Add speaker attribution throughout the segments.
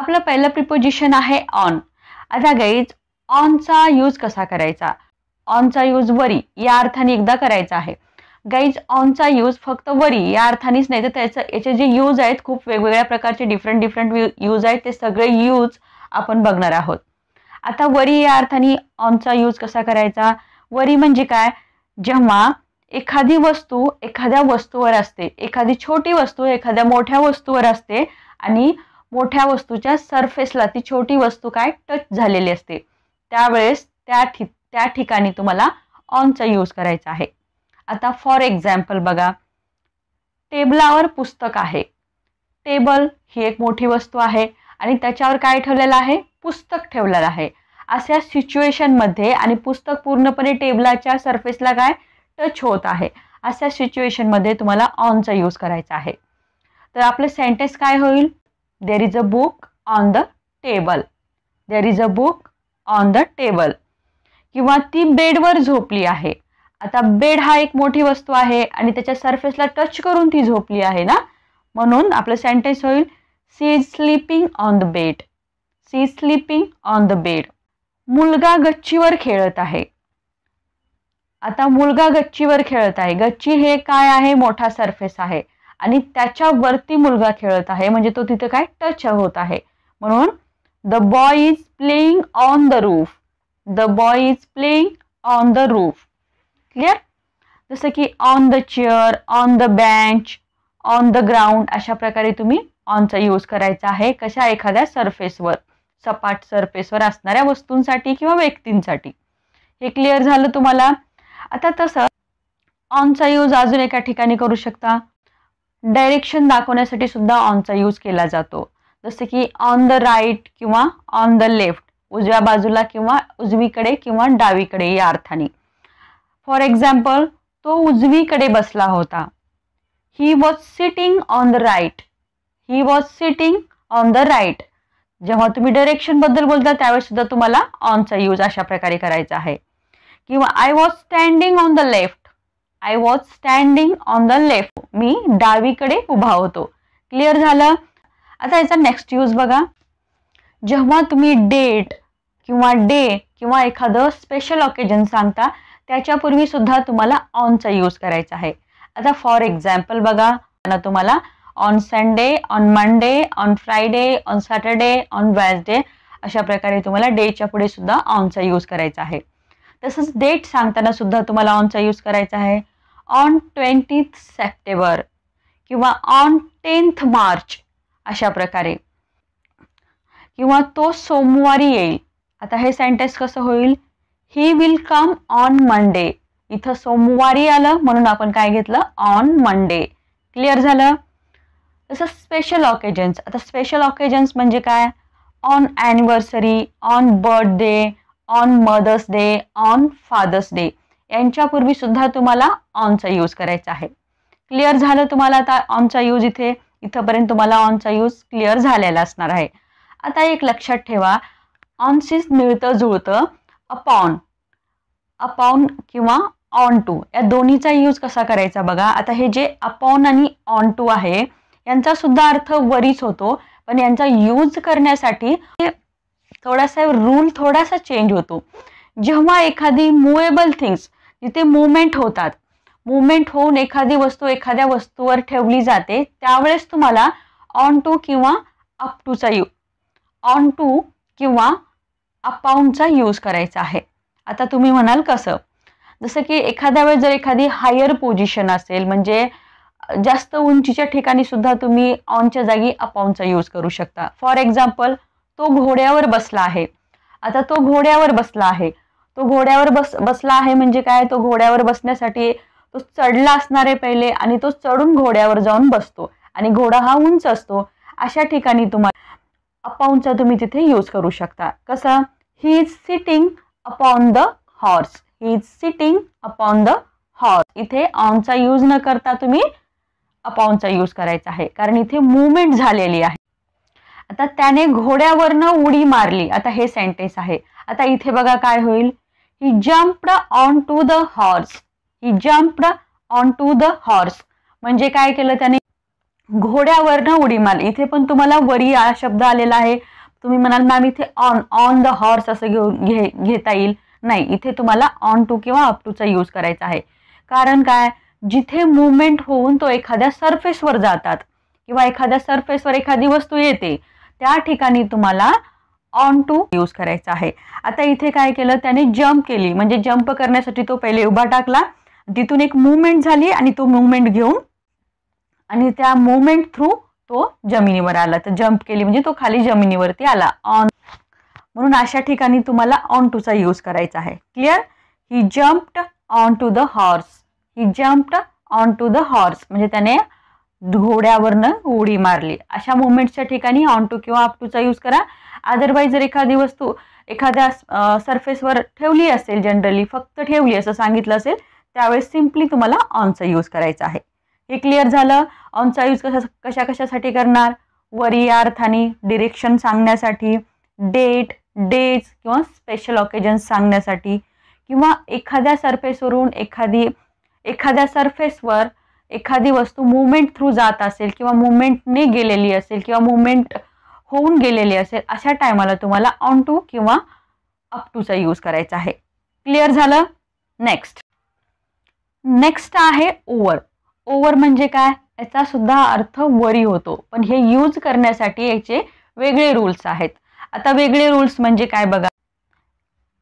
Speaker 1: आपलं पहिलं प्रिपोजिशन आहे ऑन. आता गाईज ऑनचा यूज कसा करायचा? ऑनचा यूज वरी या अर्थाने एकदा करायचा आहे. गाईज ऑनचा यूज फक्त वरी या अर्थानेच नाही तर याचे जे यूज आहेत खूप वेगवेगळ्या प्रकारचे डिफरंट यूज आहेत, ते सगळे यूज आपण बघणार आहोत. आता वरी या अर्थाने ऑनचा यूज कसा करायचा? वरी म्हणजे काय? जेव्हा एखादी वस्तू एखाद्या वस्तूवर असते, एखादी छोटी वस्तू एखाद्या मोठ्या वस्तूवर असते आणि मोठ्या वस्तूच्या सरफेसला ती छोटी वस्तू काय टच झालेली असते, त्यावेळेस त्या ठिकाणी तुम्हाला ऑनचा यूज करायचा आहे. आता फॉर एक्झाम्पल बघा, टेबलावर पुस्तक आहे. टेबल ही एक मोठी वस्तू आहे आणि त्याच्यावर काय ठेवलेलं आहे? पुस्तक ठेवलेलं आहे. अशा सिच्युएशनमध्ये आणि पुस्तक पूर्णपणे टेबलाच्या सरफेसला काय टच होत आहे, अशा सिच्युएशनमध्ये तुम्हाला ऑनचा यूज करायचा आहे. तर आपलं सेंटेन्स काय होईल? There is a book on the table. There is a book on the table. किंवा ती बेडवर झोपली आहे. आता बेड हा एक मोठी वस्तू आहे आणि त्याच्या सरफेसला टच करून ती झोपली आहे ना, म्हणून आपलं सेंटेन्स होईल she is sleeping on the bed. She is sleeping on the bed. मुलगा गच्चीवर खेळत आहे. आता मुलगा गच्चीवर खेळत आहे. गच्ची हे काय आहे? मोठा सरफेस आहे आणि त्याच्यावरती मुलगा खेळत आहे, म्हणजे तो तिथे काय टच होत आहे. म्हणून the boy is playing on the roof. The boy is playing on the roof. Clear? जसं की on the chair, on the bench, on the ground, अशा प्रकारे तुम्ही ऑनचा यूज करायचा आहे. कशा? एखाद्या सरफेसवर, सपाट सरफेसवर असणाऱ्या वस्तूंसाठी किंवा व्यक्तींसाठी. हे क्लिअर झालं तुम्हाला? आता तसं ऑनचा यूज अजून एका ठिकाणी करू शकता. डायरेक्शन दाखवण्यासाठी सुद्धा ऑनचा यूज केला जातो. जसं की ऑन द राईट किंवा ऑन द लेफ्ट, उजव्या बाजूला किंवा उजवीकडे किंवा डावीकडे या अर्थाने. फॉर एक्झाम्पल, तो उजवीकडे बसला होता. He was sitting on the right. He was sitting on the right. जेव्हा तुम्ही डायरेक्शन बद्दल बोलता त्यावेळेस सुद्धा तुम्हाला ऑनचा यूज अशा प्रकारे करायचा आहे. किंवा I was standing on the left. I was standing on the left. मी डावीकडे उभा होतो. क्लिअर झालं? आता याचा नेक्स्ट यूज बघा. जेव्हा तुम्ही डेट किंवा डे किंवा एखादं स्पेशल ऑकेजन सांगता त्याच्यापूर्वी सुद्धा तुम्हाला ऑनचा यूज करायचा आहे. आता फॉर एक्झाम्पल बघा, तुम्हाला on Sunday, on Monday, on Friday, on Saturday, on Wednesday, अशा प्रकारे तुम्हाला डेच्या पुढे सुद्धा ऑनचा यूज करायचा आहे. तसंच डेट सांगताना सुद्धा तुम्हाला ऑनचा यूज करायचा आहे. ऑन 20th सप्टेंबर किंवा ऑन 10th मार्च, अशा प्रकारे. किंवा तो सोमवारी येईल. आता हे सेंटेन्स कसं होईल? He will come on Monday. इथं सोमवारी आलं म्हणून आपण काय घेतलं? On Monday. क्लिअर झालं? तसं स्पेशल ऑकेजन्स. आता स्पेशल ऑकेजन्स म्हणजे काय? On anniversary, on birthday, on mother's day, on father's day, यांच्यापूर्वी सुद्धा तुम्हाला ऑनचा यूज करायचा आहे. क्लिअर झालं तुम्हाला? आता ऑनचा यूज इथंपर्यंत तुम्हाला ऑनचा यूज क्लिअर झालेला असणार आहे. आता एक लक्षात ठेवा, ऑनशीच मिळतं जुळतं अपॉन. अपॉन किंवा ऑन टू या दोन्हीचा यूज कसा करायचा बघा. आता हे जे अपॉन आणि ऑन टू आहे यांचा सुद्धा अर्थ वरीच होतो, पण यांचा यूज करण्यासाठी थोडासा रूल थोडासा चेंज होतो. जेव्हा एखादी मूवेबल थिंग्स, तिथे मुवमेंट होतात, मुवमेंट होऊन एखादी वस्तू एखाद्या वस्तूवर ठेवली जाते, त्यावेळेस तुम्हाला ऑन टू किंवा अप टूचा ऑन टू किंवा अपॉनचा यूज करायचा आहे. आता तुम्ही म्हणाल कसं? जसं की एखाद्या वेळेस जर एखादी हायर पोझिशन असेल, म्हणजे जास्त उंचीच्या ठिकाणी सुद्धा तुम्ही ऑनच्या जागी अपॉनचा यूज करू शकता. फॉर एक्झाम्पल, तो घोड्यावर बसला आहे. आता तो घोड्यावर बसला आहे. तो घोड्यावर बसला आहे म्हणजे काय? तो घोड्यावर बसण्यासाठी तो चढला असणार आहे पहिले आणि तो चढून घोड्यावर जाऊन बसतो आणि घोडा हा उंच असतो. अशा ठिकाणी तुम्हाला अपॉनचा तुम्ही तिथे यूज करू शकता. कसं? He is sitting upon the horse. He is sitting upon the horse. इथे ऑनचा यूज न करता तुम्ही अपॉनचा यूज करायचा आहे, कारण इथे मूवमेंट झालेली आहे. आता त्याने घोड्यावरनं उडी मारली. आता हे सेंटेन्स आहे. आता इथे बघा काय होईल? He jumped on to the horse. He jumped on to the horse म्हणजे काय केलं त्याने? घोड्यावरनं उडी मारली. इथे पण तुम्हाला वरी हा शब्द आलेला आहे तुम्ही म्हणाल मॅम इथे ऑन द हॉर्स असं घेता येईल, नाही, इथे तुम्हाला ऑन टू किंवा अप टूचा यूज करायचा आहे. कारण काय, जिथे मुवमेंट होऊन तो एखाद्या सरफेसवर जातात किंवा एखाद्या सरफेसवर एखादी वस्तू येते, त्या ठिकाणी तुम्हाला ऑन टू यूज करायचा आहे. आता इथे काय केलं, त्याने जम्प केली, म्हणजे जम्प करण्यासाठी तो पहिले उभा टाकला, तिथून एक मुवमेंट झाली आणि तो मुवमेंट घेऊन आणि त्या मुवमेंट थ्रू तो जमिनीवर आला. तर जम्प केली म्हणजे तो खाली जमिनीवरती आला, ऑन. म्हणून अशा ठिकाणी तुम्हाला ऑन टूचा यूज करायचा आहे. Clear? He jumped on to the horse. He jumped on to the horse म्हणजे त्याने घोड्यावरनं उडी मारली. अशा मुवमेंटच्या ठिकाणी ऑन टू किंवा अप टूचा यूज करा. अदरवाईज जर एखादी वस्तू एखाद्या सरफेसवर ठेवली असेल, जनरली फक्त ठेवली असं सांगितलं असेल, त्यावेळेस सिम्पली तुम्हाला ऑनचा यूज करायचा आहे. हे क्लिअर झालं? ऑनचा यूज कशासाठी करणार? वरी या अर्थाने, डिरेक्शन सांगण्यासाठी, डेट, डेट्स किंवा स्पेशल ऑकेजन्स सांगण्यासाठी, किंवा एखाद्या सरफेसवरून एखाद्या सरफेसवर एखादी वस्तू मुवमेंट थ्रू जात असेल किंवा मुवमेंटने गेलेली असेल किंवा मुवमेंट होऊन गेलेली असेल, अशा टायमाला तुम्हाला ऑन टू किंवा अप टूचा यूज करायचा आहे. क्लिअर झालं? नेक्स्ट आहे ओव्हर. ओव्हर म्हणजे काय? याचा सुद्धा अर्थ वरी होतो, पण हे यूज करण्यासाठी याचे वेगळे रूल्स आहेत. आता वेगळे रूल्स म्हणजे काय बघा,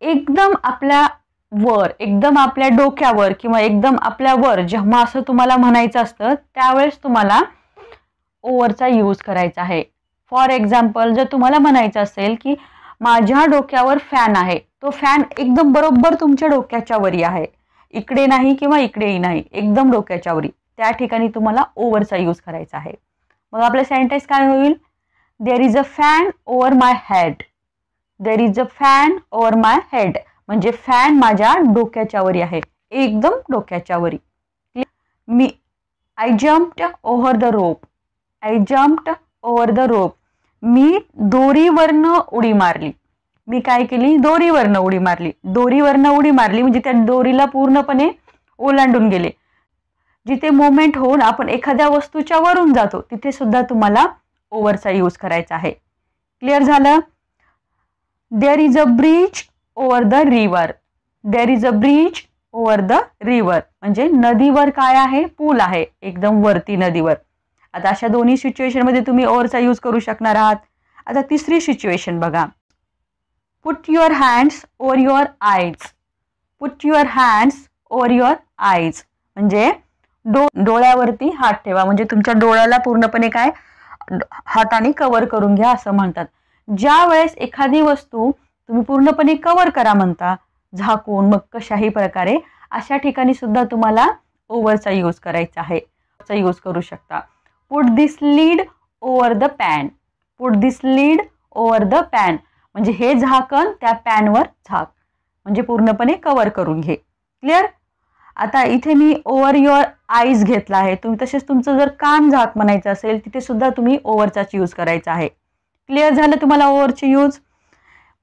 Speaker 1: एकदम आपल्या वर, एकदम आपल्या डोक्यावर किंवा एकदम आपल्या वर जेव्हा असं तुम्हाला म्हणायचं असतं, त्यावेळेस तुम्हाला ओव्हरचा यूज करायचा आहे. फॉर एक्झाम्पल, जर तुम्हाला म्हणायचं असेल की माझ्या डोक्यावर फॅन आहे, तो फॅन एकदम बरोबर तुमच्या डोक्याच्या वरी आहे, इकडे नाही किंवा इकडेही नाही, एकदम डोक्याच्या वरी, त्या ठिकाणी तुम्हाला ओव्हरचा यूज करायचा आहे. मग आपलं सेंटेन्स काय होईल? There is a fan over my head. There is a fan over my head म्हणजे फॅन माझ्या डोक्याच्या वरी आहे, एकदम डोक्याच्या वरी. I jumped over the rope. I jumped over the rope मी दोरीवरनं उडी मारली. मी काय केली? दोरीवरनं उडी मारली. दोरीवरनं उडी मारली म्हणजे त्या दोरीला पूर्णपणे ओलांडून गेले. जिथे मोमेंट होऊन आपण एखाद्या वस्तूच्या वरून जातो, तिथे सुद्धा तुम्हाला ओव्हरचा यूज करायचा आहे. क्लिअर झालं? There is a bridge over the river. There is a bridge over the river म्हणजे नदीवर काय आहे? पूल आहे, एकदम वरती नदीवर. आता अशा दोन्ही सिच्युएशनमध्ये तुम्ही ओव्हरचा यूज करू शकणार आहात. आता तिसरी सिच्युएशन बघा, put your hands over your eyes. Put your hands over your eyes म्हणजे डोळ्यावरती हात ठेवा, म्हणजे तुमच्या डोळ्याला पूर्णपणे काय हाताने कव्हर करून घ्या असं म्हणतात. ज्या वेळेस एखादी वस्तू तुम्ही पूर्णपणे कव्हर करा म्हणता, झाकून, मग कशाही प्रकारे, अशा ठिकाणी सुद्धा तुम्हाला ओव्हरचा यूज करायचा आहे. यूज करू शकता. Put this lead over the pan. Put this lead over the pan म्हणजे हे झाकण त्या पॅनवर झाक, म्हणजे पूर्णपणे कव्हर करून घे. क्लिअर? आता इथे मी ओव्हर युअर आईज घेतला आहे. तुम्ही तसेच तुमचं जर कान झाक म्हणायचं असेल, तिथे सुद्धा तुम्ही ओव्हरचाच यूज करायचा आहे. क्लिअर झालं तुम्हाला ओव्हरचे यूज?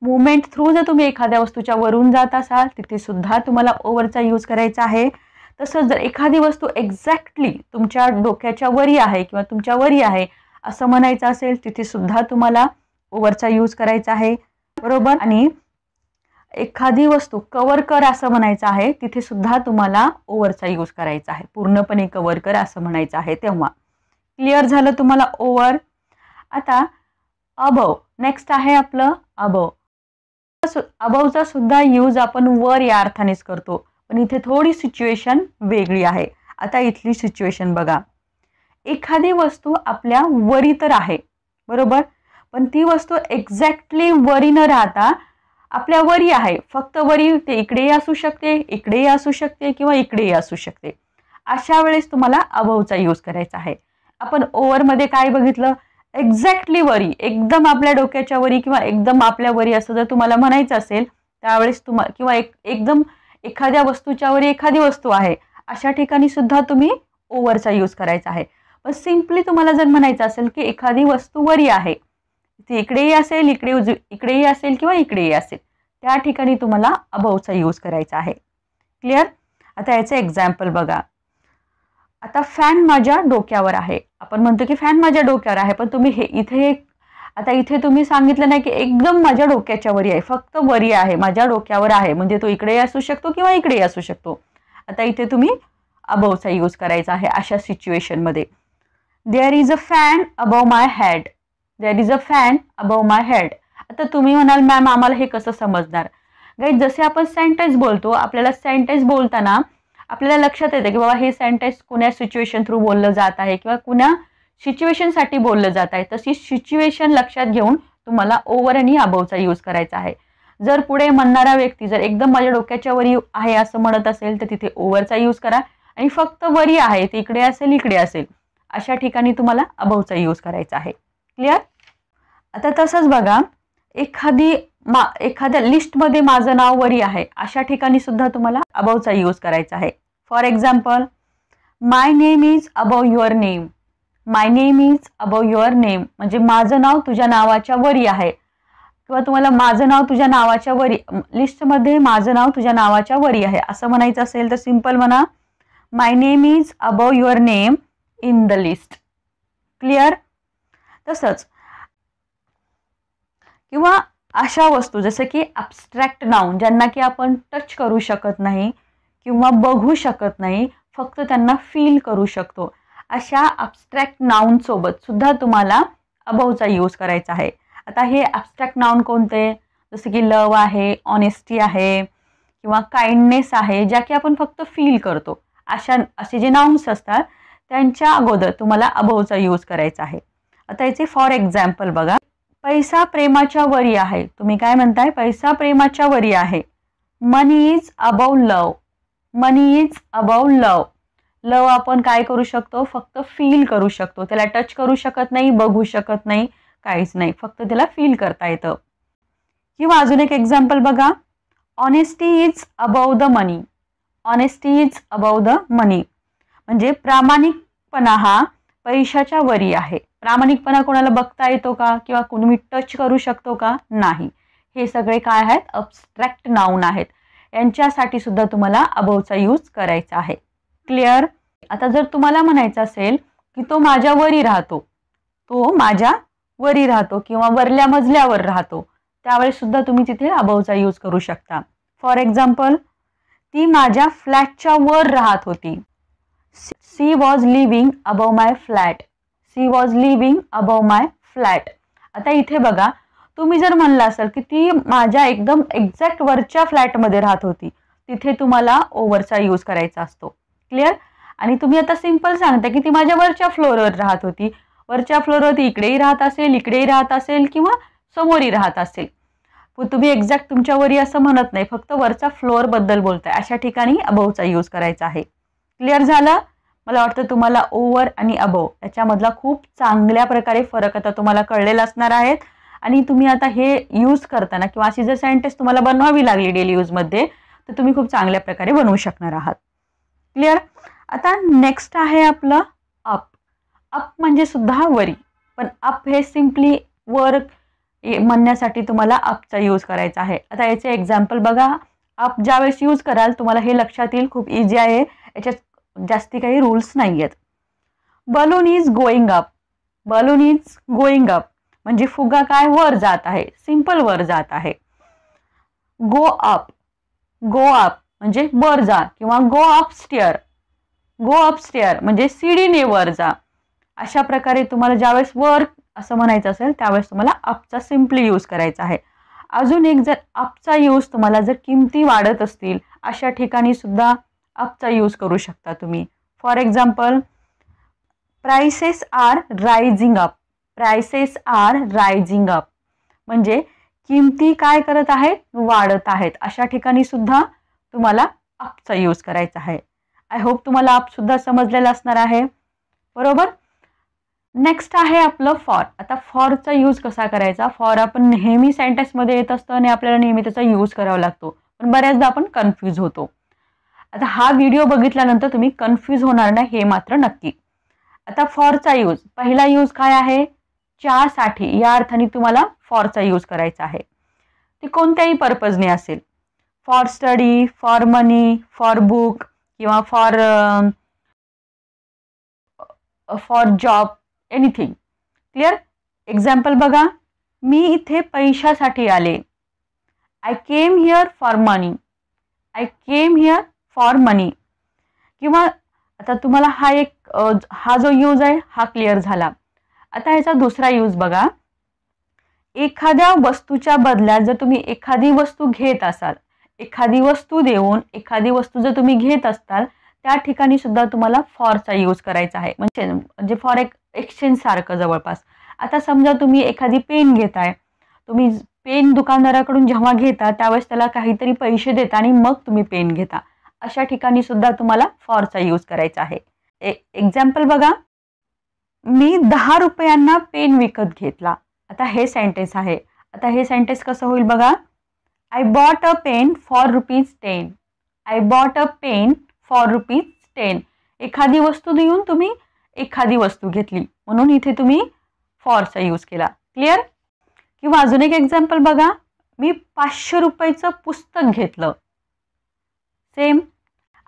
Speaker 1: मुवमेंट थ्रू जर तुम्ही एखाद्या वस्तूच्या वरून जात असाल, तिथे सुद्धा तुम्हाला ओव्हरचा यूज करायचा आहे. तसंच जर एखादी वस्तू एक्झॅक्टली तुमच्या डोक्याच्या वरी आहे किंवा तुमच्या वरी आहे असं म्हणायचं असेल, तिथे सुद्धा तुम्हाला ओव्हरचा यूज करायचा आहे. बरोबर? आणि एखादी वस्तू कव्हर कर असं म्हणायचं आहे, तिथे सुद्धा तुम्हाला ओव्हरचा यूज करायचा आहे. पूर्णपणे कव्हर कर असं म्हणायचं आहे तेव्हा. क्लिअर झालं तुम्हाला ओव्हर? आता अबव. नेक्स्ट आहे आपलं अबव. अबवचा सुद्धा यूज आपण वर या अर्थानेच करतो, पण इथे थोडी सिच्युएशन वेगळी आहे. आता इथली सिच्युएशन बघा, एखादी वस्तू आपल्या वरी तर आहे, बरोबर, पण ती वस्तू एक्झॅक्टली वरी न राहता आपल्या वरी आहे, फक्त वरी, ते इकडेही असू शकते, इकडेही असू शकते किंवा इकडेही असू शकते. अशा वेळेस तुम्हाला अबवचा यूज करायचा आहे. आपण ओव्हरमध्ये काय बघितलं? एक्झॅक्टली वरी, एकदम आपल्या डोक्याच्या वरी किंवा एकदम आपल्या वरी असं जर तुम्हाला म्हणायचं असेल, त्यावेळेस तुम्हाला किंवा एकदम एखाद्या वस्तूच्या वरी एखादी वस्तू आहे, अशा ठिकाणी सुद्धा तुम्ही ओव्हरचा यूज करायचा आहे. पण सिम्पली तुम्हाला जर म्हणायचं असेल की एखादी वस्तू वरी आहे, ती इकडेही असेल, इकडेही असेल किंवा इकडेही असेल, त्या ठिकाणी तुम्हाला अबवचा यूज करायचा आहे. क्लिअर? आता याचं एक्झाम्पल बघा. आता फॅन माझ्या डोक्यावर आहे. आपण म्हणतो की फॅन माझ्या डोक्यावर आहे, पण तुम्ही इथे आता इथे तुम्ही सांगितलं नाही की एकदम माझ्या डोक्याच्या वरी आहे, फक्त वरी आहे, माझ्या डोक्यावर आहे, म्हणजे तो इकडे असू शकतो किंवा इकडे असू शकतो. आता इथे तुम्ही अबवचा यूज करायचा आहे अशा सिच्युएशन मध्ये. There is a fan above my head. There is a fan above my head. आता तुम्ही म्हणाल मॅम आम्हाला हे कसं समजणार? गाईज, जसे आपण सेंटेन्स बोलतो, आपल्याला सेंटेन्स बोलताना आपल्याला लक्षात येते की बाबा हे सेंटेन्स कुण्या सिच्युएशन थ्रू बोललं जात आहे किंवा कुण्या सिच्युएशनसाठी बोललं जात आहे. तशी सिच्युएशन लक्षात घेऊन तुम्हाला ओव्हर आणि अबवचा यूज करायचा आहे. जर पुढे म्हणणारा व्यक्ती जर एकदम माझ्या डोक्याच्या वरी आहे असं म्हणत असेल तर तिथे ओव्हरचा यूज करा, आणि फक्त वरी आहे ते इकडे असेल इकडे असेल अशा ठिकाणी तुम्हाला अबवचा यूज करायचा आहे. क्लिअर? आता तसंच बघा, एखाद्या लिस्टमध्ये माझं नाव वरी आहे अशा ठिकाणी सुद्धा तुम्हाला अबवचा यूज करायचा आहे. For example, my name is above your name. My name is above your name म्हणजे माझं नाव तुझ्या नावाच्या वरी आहे, किंवा तुम्हाला माझं नाव तुझ्या नावाच्या वरी, लिस्टमध्ये माझं नाव तुझ्या नावाच्या वरी आहे असं म्हणायचं असेल तर सिंपल म्हणा, my name is above your name in the list. Clear? तसंच किंवा अशा वस्तू जसं की ॲब्स्ट्रॅक्ट नाउन, ज्यांना की आपण टच करू शकत नाही किंवा बघू शकत नाही, फक्त त्यांना फील करू शकतो, अशा ॲब्स्ट्रॅक्ट नाउन सोबत सुद्धा तुम्हाला अबवचा यूज करायचा आहे. आता हे ॲब्स्ट्रॅक्ट नाउन कोणते? जसं की लव आहे, ऑनेस्टी आहे किंवा काइंडनेस आहे, ज्या की आपण फक्त फील करतो, असे जे नाउन्स असतात त्यांच्या अगोदर तुम्हाला अबवचा यूज करायचा आहे. आता याचे फॉर एक्झाम्पल बघा, पैसा प्रेमाच्या वरी आहे. तुम्ही काय म्हणताय? पैसा प्रेमाच्या वरी आहे. Money is above love. Money is above love. Love आपण काय करू शकतो? फक्त फील करू शकतो, त्याला टच करू शकत नाही, बघू शकत नाही, काहीच नाही, फक्त त्याला फील करता येतं. किंवा अजून एक एक्झाम्पल बघा, honesty is above the money. Honesty is above the money म्हणजे प्रामाणिकपणा हा पैशाच्या वरी आहे. प्रामाणिकपणा कोणाला बघता येतो का किंवा कोणी टच करू शकतो का? नाही. हे सगळे काय आहेत? ॲब्स्ट्रॅक्ट नाउन आहेत. यांच्यासाठी सुद्धा तुम्हाला अबवचा यूज करायचा आहे. क्लिअर? आता जर तुम्हाला म्हणायचं असेल की तो माझ्या वरी राहतो, तो माझ्या वरी राहतो किंवा वरल्या मजल्यावर राहतो, त्यावेळेस सुद्धा तुम्ही तिथे अबवचा यूज करू शकता. फॉर एक्झाम्पल, ती माझ्या फ्लॅटच्या वर राहत होती. She was living above my flat. She was living above my flat. आता इथे बघा, तुम्ही जर म्हणलं असेल की ती माझ्या एकदम एक्झॅक्ट वरच्या फ्लॅटमध्ये राहत होती, तिथे तुम्हाला ओव्हरचा यूज करायचा असतो. क्लिअर? आणि तुम्ही आता सिंपल सांगता की ती माझ्या वरच्या फ्लोअरवर राहत होती. वरच्या फ्लोअरवर ती इकडेही राहत असेल, इकडेही राहत असेल किंवा समोरही राहत असेल, पण तुम्ही एक्झॅक्ट तुमच्या वरी असं म्हणत नाही, फक्त वरचा फ्लोअर बद्दल बोलताय, अशा ठिकाणी अबवचा यूज करायचा आहे. क्लिअर झालं? मला वाटतं तुम्हाला ओव्हर आणि अबव याच्यामधला खूप चांगल्या प्रकारे फरक आता तुम्हाला कळलेला असणार आहेत, आणि तुम्ही आता हे यूज करताना किंवा अशी जर सेंटेन्स तुम्हाला बनवावी लागली डेली यूजमध्ये तर तुम्ही खूप चांगल्या प्रकारे बनवू शकणार आहात. क्लिअर? आता नेक्स्ट आहे आपलं अप. अप म्हणजे सुद्धा वरी, पण अप हे सिम्पली वर म्हणण्यासाठी तुम्हाला अपचा यूज करायचा आहे. आता याचे एक्झाम्पल बघा. अप ज्यावेळेस यूज कराल तुम्हाला हे लक्षात येईल, खूप इझी आहे, याच्यात जास्ती काही रूल्स नाही आहेत. Balloon is going up. Balloon is going up म्हणजे फुगा काय? वर जात आहे, सिंपल वर जात आहे. Go up. गो अप म्हणजे वर जा किंवा go up stair. Go up stair म्हणजे सीडीने वर जा. अशा प्रकारे तुम्हाला ज्यावेळेस वर असं म्हणायचं असेल त्यावेळेस तुम्हाला अपचा सिम्पली यूज करायचा आहे. अजून एक, जर अपचा यूज तुम्हाला जर किमती वाढत असतील अशा ठिकाणी सुद्धा अपचा यूज करू शकता तुम्ही. For example, prices are rising up. Prices are rising up म्हणजे किमती काय करत आहेत? वाढत आहेत. अशा ठिकाणी सुद्धा तुम्हाला अपचा यूज करायचा आहे. आय होप तुम्हाला अप सुद्धा समजलेला असणार आहे, बरोबर? नेक्स्ट आहे आपलं फॉर. आता फॉरचा यूज कसा करायचा? फॉर आपण नेहमी सेंटेन्समध्ये येत असतं आणि आपल्याला नेहमी त्याचा यूज करावा लागतो, पण बऱ्याचदा आपण कन्फ्यूज होतो. आता हा व्हिडिओ बघितल्यानंतर तुम्ही कन्फ्यूज होणार नाही हे मात्र नक्की. आता फॉरचा यूज, पहिला यूज काय आहे? च्यासाठी, या अर्थाने तुम्हाला फॉरचा यूज करायचा आहे. ते कोणत्याही पर्पजने असेल, for study, for money, for book किंवा for job, anything. Clear? Example बघा, मी इथे पैशासाठी आले. I came here for money. I came here for money. किंवा आता तुम्हाला हा जो यूज आहे हा क्लिअर झाला. आता ह्याचा दुसरा यूज बघा. एखाद्या वस्तूच्या बदल्यात जर तुम्ही एखादी वस्तू घेत असाल, एखादी वस्तू देऊन एखादी वस्तू जर तुम्ही घेत असताल, त्या ठिकाणी सुद्धा तुम्हाला फॉरचा यूज करायचा आहे. म्हणजे फॉर एक्सचेंज सारखं जवळपास. आता समजा तुम्ही एखादी पेन घेताय, तुम्ही पेन दुकानदाराकडून जेव्हा घेता त्यावेळेस त्याला काहीतरी पैसे देता आणि मग तुम्ही पेन घेता. अशा ठिकाणी सुद्धा तुम्हाला फॉरचा यूज करायचा आहे. एक्झाम्पल बघा. मी 10 रुपयांना पेन विकत घेतला. आता हे सेंटेन्स आहे. आता हे सेंटेन्स कसं होईल बघा. I bought a pen for ₹10. I bought a pen for ₹10. एखादी वस्तू देऊन तुम्ही एखादी वस्तू घेतली म्हणून इथे तुम्ही फॉरचा यूज केला. क्लिअर. किंवा अजून एक एक्झाम्पल बघा. मी 500 रुपयाचं पुस्तक घेतलं. Same.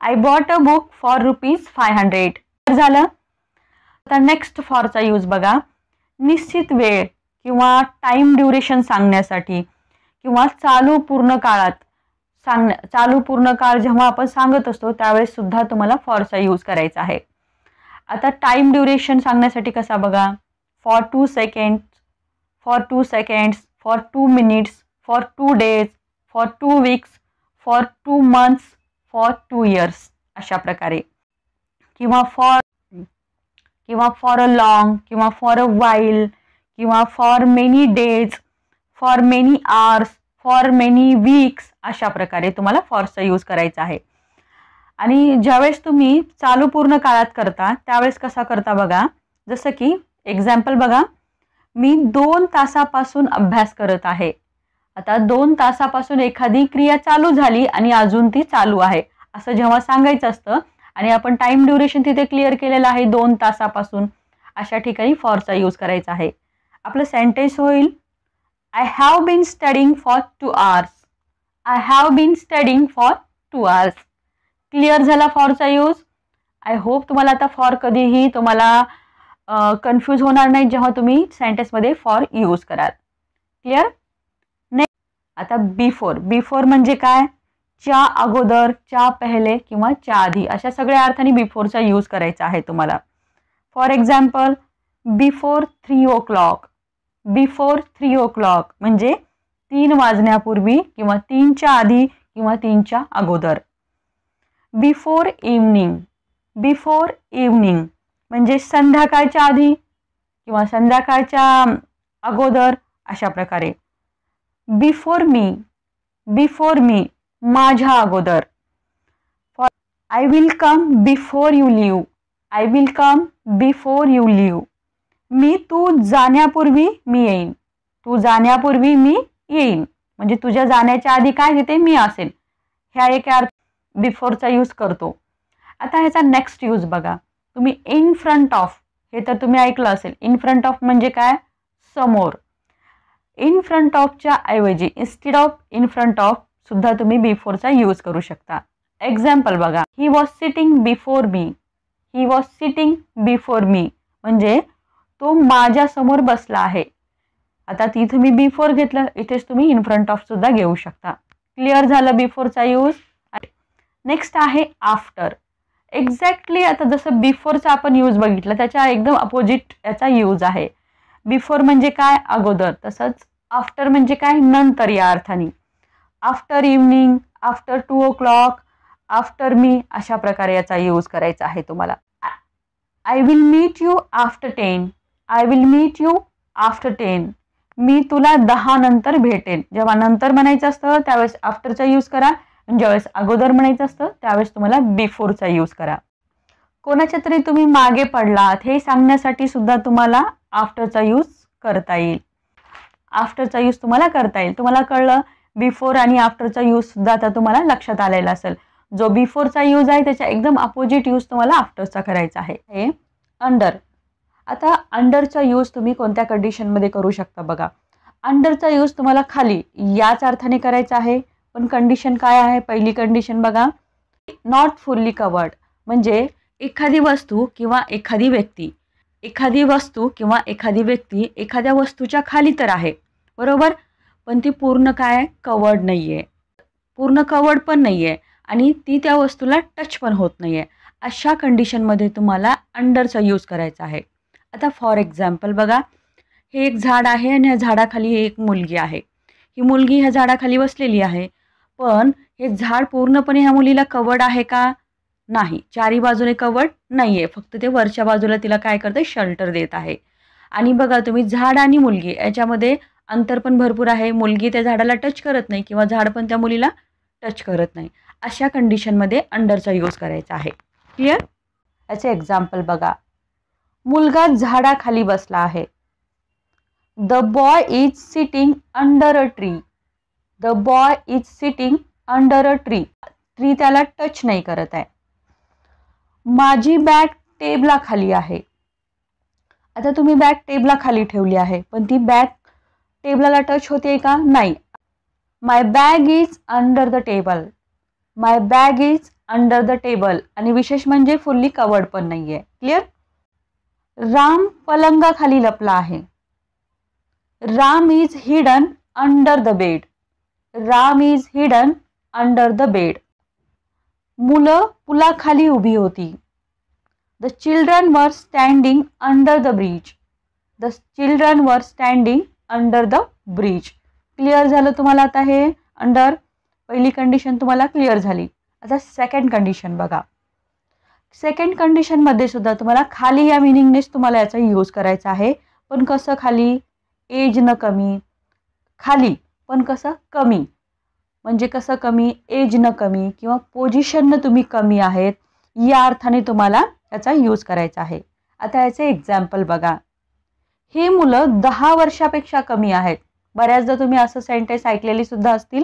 Speaker 1: I bought a book for ₹500. झालं. आता नेक्स्ट फॉरचा यूज बघा. निश्चित वेळ किंवा टाइम ड्युरेशन सांगण्यासाठी किंवा चालू पूर्ण काळ जेव्हा आपण सांगत असतो त्यावेळेस सुद्धा तुम्हाला फॉरचा यूज करायचा आहे. आता टाइम ड्युरेशन सांगण्यासाठी कसा बघा. For 2 seconds, for 2 seconds, for 2 minutes, for 2 days, for 2 weeks, for 2 months, for 2 years. अशा प्रकारे. किंवा फॉर अ लॉंग, किंवा फॉर अ वाईल, किंवा for many days, for many hours, for many weeks. अशा प्रकारे तुम्हाला फॉरचा यूज करायचा आहे. आणि ज्यावेळेस तुम्ही चालू पूर्ण काळात करता त्यावेळेस कसा करता बघा. जसं की एक्झाम्पल बघा. मी 2 तासापासून अभ्यास करत आहे. आता 2 तासापासून एखादी क्रिया चालू झाली आणि अजून ती चालू आहे असं जेव्हा सांगायचं असतं आणि आपण टाइम ड्युरेशन तिथे क्लिअर केलेलं आहे 2 तासापासून, अशा ठिकाणी फॉरचा यूज करायचा आहे. आपलं सेंटेन्स होईल. I have been studying for 2 hours. I have been studying for 2 hours. Clear झाला फॉरचा यूज. आय होप तुम्हाला आता फॉर कधीही तुम्हाला कन्फ्यूज होणार नाही जेव्हा तुम्ही सेंटेन्समध्ये फॉर यूज कराल. क्लिअर. नेक्स्ट आता बिफोर. बिफोर म्हणजे काय. च्या अगोदर, च्या पहिले किंवा च्या आधी अशा सगळ्या अर्थाने बिफोरचा यूज करायचा आहे तुम्हाला. For example before 3 o'clock. Before 3 o'clock म्हणजे 3 वाजण्यापूर्वी किंवा 3च्या आधी किंवा 3च्या अगोदर. Before evening. बिफोर इव्हनिंग म्हणजे संध्याकाळच्या आधी किंवा संध्याकाळच्या अगोदर अशा प्रकारे. Before me. बिफोर मी माझ्या अगोदर. For I will come before you leave. I will come before you leave. तू जाण्यापूर्वी मी येईन. तू जाण्यापूर्वी मी येईन म्हणजे तुझ्या जाण्याच्या आधी काय तिथे मी असेल. ह्या एक अर्थ बिफोरचा यूज करतो. आता ह्याचा नेक्स्ट यूज बघा. तुम्ही इन फ्रंट ऑफ हे तर तुम्ही ऐकलं असेल. इन फ्रंट ऑफ म्हणजे काय. समोर. इन फ्रंट ऑफच्या ऐवजी instead of in front of सुद्धा तुम्ही बिफोरचा यूज करू शकता. एक्झाम्पल बघा. ही was sitting before me. He was sitting before me म्हणजे तो माझ्या समोर बसला आहे. आता तिथे मी बिफोर घेतलं, इथेच तुम्ही इन फ्रंट ऑफ सुद्धा घेऊ शकता. क्लिअर झालं बिफोरचा यूज. नेक्स्ट आहे आफ्टर. एक्झॅक्टली आता जसं बिफोरचा आपण यूज बघितला त्याच्या एकदम अपोजिट याचा यूज आहे. बिफोर म्हणजे काय अगोदर, तसंच आफ्टर म्हणजे काय नंतर या अर्थाने. After evening, after 2 o'clock, after मी अशा प्रकारे याचा यूज करायचा आहे तुम्हाला. I will meet you after 10. I will meet you after 10. मी तुला 10 नंतर भेटेन. जेव्हा नंतर म्हणायचं असतं त्यावेळेस आफ्टरचा यूज करा आणि ज्यावेळेस अगोदर म्हणायचं असतं त्यावेळेस तुम्हाला बिफोरचा यूज करा. कोणाच्या तरी तुम्ही मागे पडलात हे सांगण्यासाठी सुद्धा तुम्हाला आफ्टरचा यूज करता येईल. आफ्टरचा यूज तुम्हाला करता येईल. तुम्हाला कळलं बिफोर आणि आफ्टरचा यूज सुद्धा आता तुम्हाला लक्षात आलेला असेल. जो बिफोरचा यूज आहे त्याच्या एकदम अपोजिट यूज तुम्हाला आफ्टरचा करायचा आहे. हे अंडर. आता अंडरचा यूज तुम्ही कोणत्या कंडिशनमध्ये करू शकता बघा. अंडरचा यूज तुम्हाला खाली याच अर्थाने करायचा आहे पण कंडिशन काय आहे. पहिली कंडिशन बघा. नॉट फुल्ली कवर्ड म्हणजे एखादी वस्तू किंवा एखादी व्यक्ती, एखादी वस्तू किंवा एखादी व्यक्ती एखाद्या वस्तूच्या खाली तर आहे बरोबर, पण ती पूर्ण काय कवर्ड नाही आहे, पूर्ण कवर्ड पण नाही आहे आणि ती त्या वस्तूला टच पण होत नाही आहे. अशा कंडिशनमध्ये तुम्हाला अंडरचा यूज करायचा आहे. आता फॉर एक्झाम्पल बघा, हे एक झाड आहे आणि ह्या झाडाखाली एक मुलगी आहे. ही मुलगी ह्या झाडाखाली बसलेली आहे, पण हे झाड पूर्णपणे ह्या मुलीला कवर्ड आहे का? नाही, चारी बाजूने कवर्ड नाही आहे, फक्त ते वरच्या बाजूला तिला काय करते, शेल्टर देत आहे. आणि बघा तुम्ही, झाड आणि मुलगी याच्यामध्ये अंतर पण भरपूर आहे. मुलगी त्या झाडाला टच करत नाही किंवा झाड पण त्या मुलीला टच करत नाही. अशा कंडिशनमध्ये अंडरचा यूज करायचा आहे. क्लिअर? याचे एक्झाम्पल बघा, मुलगा झाडाखाली बसला आहे. The boy is sitting under a tree. The boy is sitting under a tree. Tree त्याला टच नाही करत आहे. माझी बॅग टेबलाखाली आहे. आता तुम्ही बॅग टेबलाखाली ठेवली आहे, पण ती बॅग टेबलाला टच होते का? नाही. My bag is under the table. My bag is under the table. आणि विशेष म्हणजे फुल्ली कवर्ड पण नाही आहे. क्लिअर? राम पलंगाखाली लपला आहे. Ram is hidden under the bed. Ram is hidden under the bed. मुलं पुलाखाली उभी होती. The children were standing under the bridge. The children were standing under the bridge. Clear झालं तुम्हाला आता हे अंडर? पहिली कंडिशन तुम्हाला क्लिअर झाली. आता सेकंड कंडिशन बघा. सेकंड कंडिशनमध्ये सुद्धा तुम्हाला खाली या मिनिंगनेच तुम्हाला याचा यूज करायचा आहे. पण कसं खाली? एज न कमी. खाली पण कसं? कमी. म्हणजे कसं कमी? एज न कमी किंवा पोझिशन न तुम्ही कमी आहेत, या अर्थाने तुम्हाला याचा यूज करायचा आहे. आता याचे एक्झाम्पल बघा. हे मुलं 10 वर्षापेक्षा कमी आहेत. बऱ्याचदा तुम्ही असं सेंटेन्स ऐकलेली सुद्धा असतील.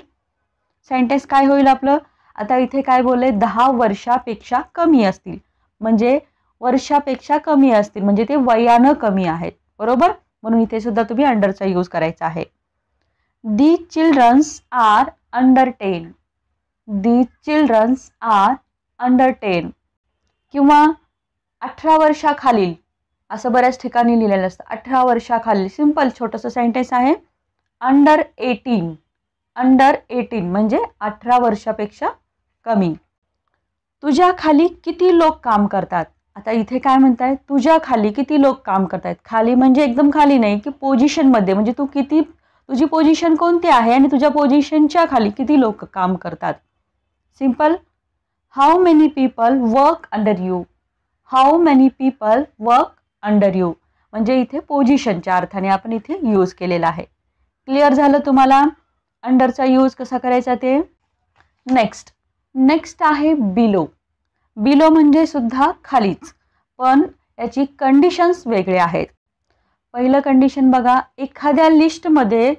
Speaker 1: सेंटेन्स काय होईल आपलं? आता इथे काय बोलले? 10 वर्षापेक्षा कमी असतील, म्हणजे वर्षापेक्षा कमी असतील म्हणजे ते वयानं कमी आहेत. बरोबर, म्हणून इथे सुद्धा तुम्ही अंडरचा यूज करायचा आहे. दी चिल्ड्रन्स आर अंडर 10. दी चिल्ड्रन्स आर अंडर 10. किंवा 18 वर्षाखालील, असं बऱ्याच ठिकाणी लिहिलेलं असतं. 18 वर्षाखालील, सिंपल छोटंसं सेंटेन्स आहे. अंडर 18. अंडर 18 म्हणजे 18 वर्षापेक्षा कमी. तुझ्या खाली किती लोक काम करतात? आता इथे काय म्हणताय? तुझ्या खाली किती लोक काम करतायत. खाली म्हणजे एकदम खाली नाही, की पोझिशनमध्ये, म्हणजे तू किती, तुझी पोझिशन कोणती आहे आणि तुझ्या पोझिशनच्या खाली किती लोक काम करतात. Simple. How many people work under you. How many people work under you म्हणजे इथे पोझिशनच्या अर्थाने आपण इथे यूज केलेला आहे. क्लिअर झालं तुम्हाला अंडरचा यूज कसा करायचा ते? नेक्स्ट आहे बिलो. बिलो म्हणजे सुद्धा खालीच, पण याची कंडिशन्स वेगळे आहेत. पहिलं कंडिशन बघा, एखाद्या लिस्टमध्ये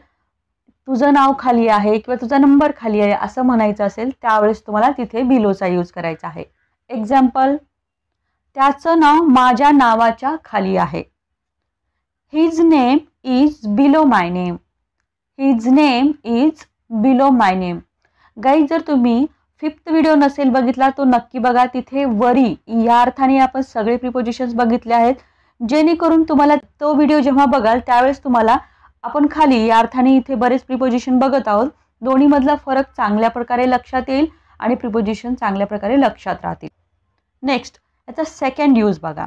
Speaker 1: तुझं नाव खाली आहे किंवा तुझा नंबर खाली आहे असं म्हणायचं असेल, त्यावेळेस तुम्हाला तिथे बिलोचा यूज करायचा आहे. एक्झाम्पल, त्याचं नाव माझ्या नावाच्या खाली आहे. His name is below my name. His name is below my name. Guys, जर तुम्ही 5th व्हिडिओ नसेल बघितला तो नक्की बघा. तिथे वरी या अर्थाने आपण सगळे प्रिपोजिशन्स बघितले आहेत, जेणेकरून तुम्हाला तो व्हिडिओ जेव्हा बघाल त्यावेळेस तुम्हाला आपण खाली या अर्थाने इथे बरेच प्रिपोजिशन बघत आहोत, दोन्हीमधला फरक चांगल्या प्रकारे लक्षात येईल आणि प्रिपोजिशन चांगल्या प्रकारे लक्षात राहतील. नेक्स्ट, याचा सेकंड यूज बघा.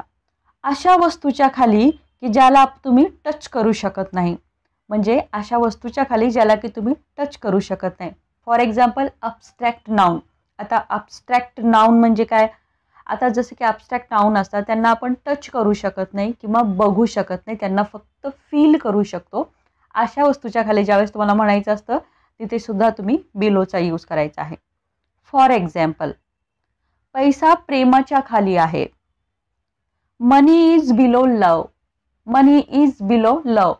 Speaker 1: अशा वस्तूच्या खाली की ज्याला तुम्ही टच करू शकत नाही. म्हणजे अशा वस्तूच्या खाली ज्याला की तुम्ही टच करू शकत नाही. For example, abstract noun. आता अबस्ट्रॅक्ट नाऊन म्हणजे काय? आता जसं की अबस्ट्रॅक्ट नाऊन असतात त्यांना आपण टच करू शकत नाही किंवा बघू शकत नाही, त्यांना फक्त फील करू शकतो. अशा वस्तूच्या खाली ज्यावेळेस तुम्हाला म्हणायचं असतं तिथे सुद्धा तुम्ही बिलोचा यूज करायचा आहे. फॉर एक्झाम्पल, पैसा प्रेमाच्या खाली आहे. Money is below love. Money is below love.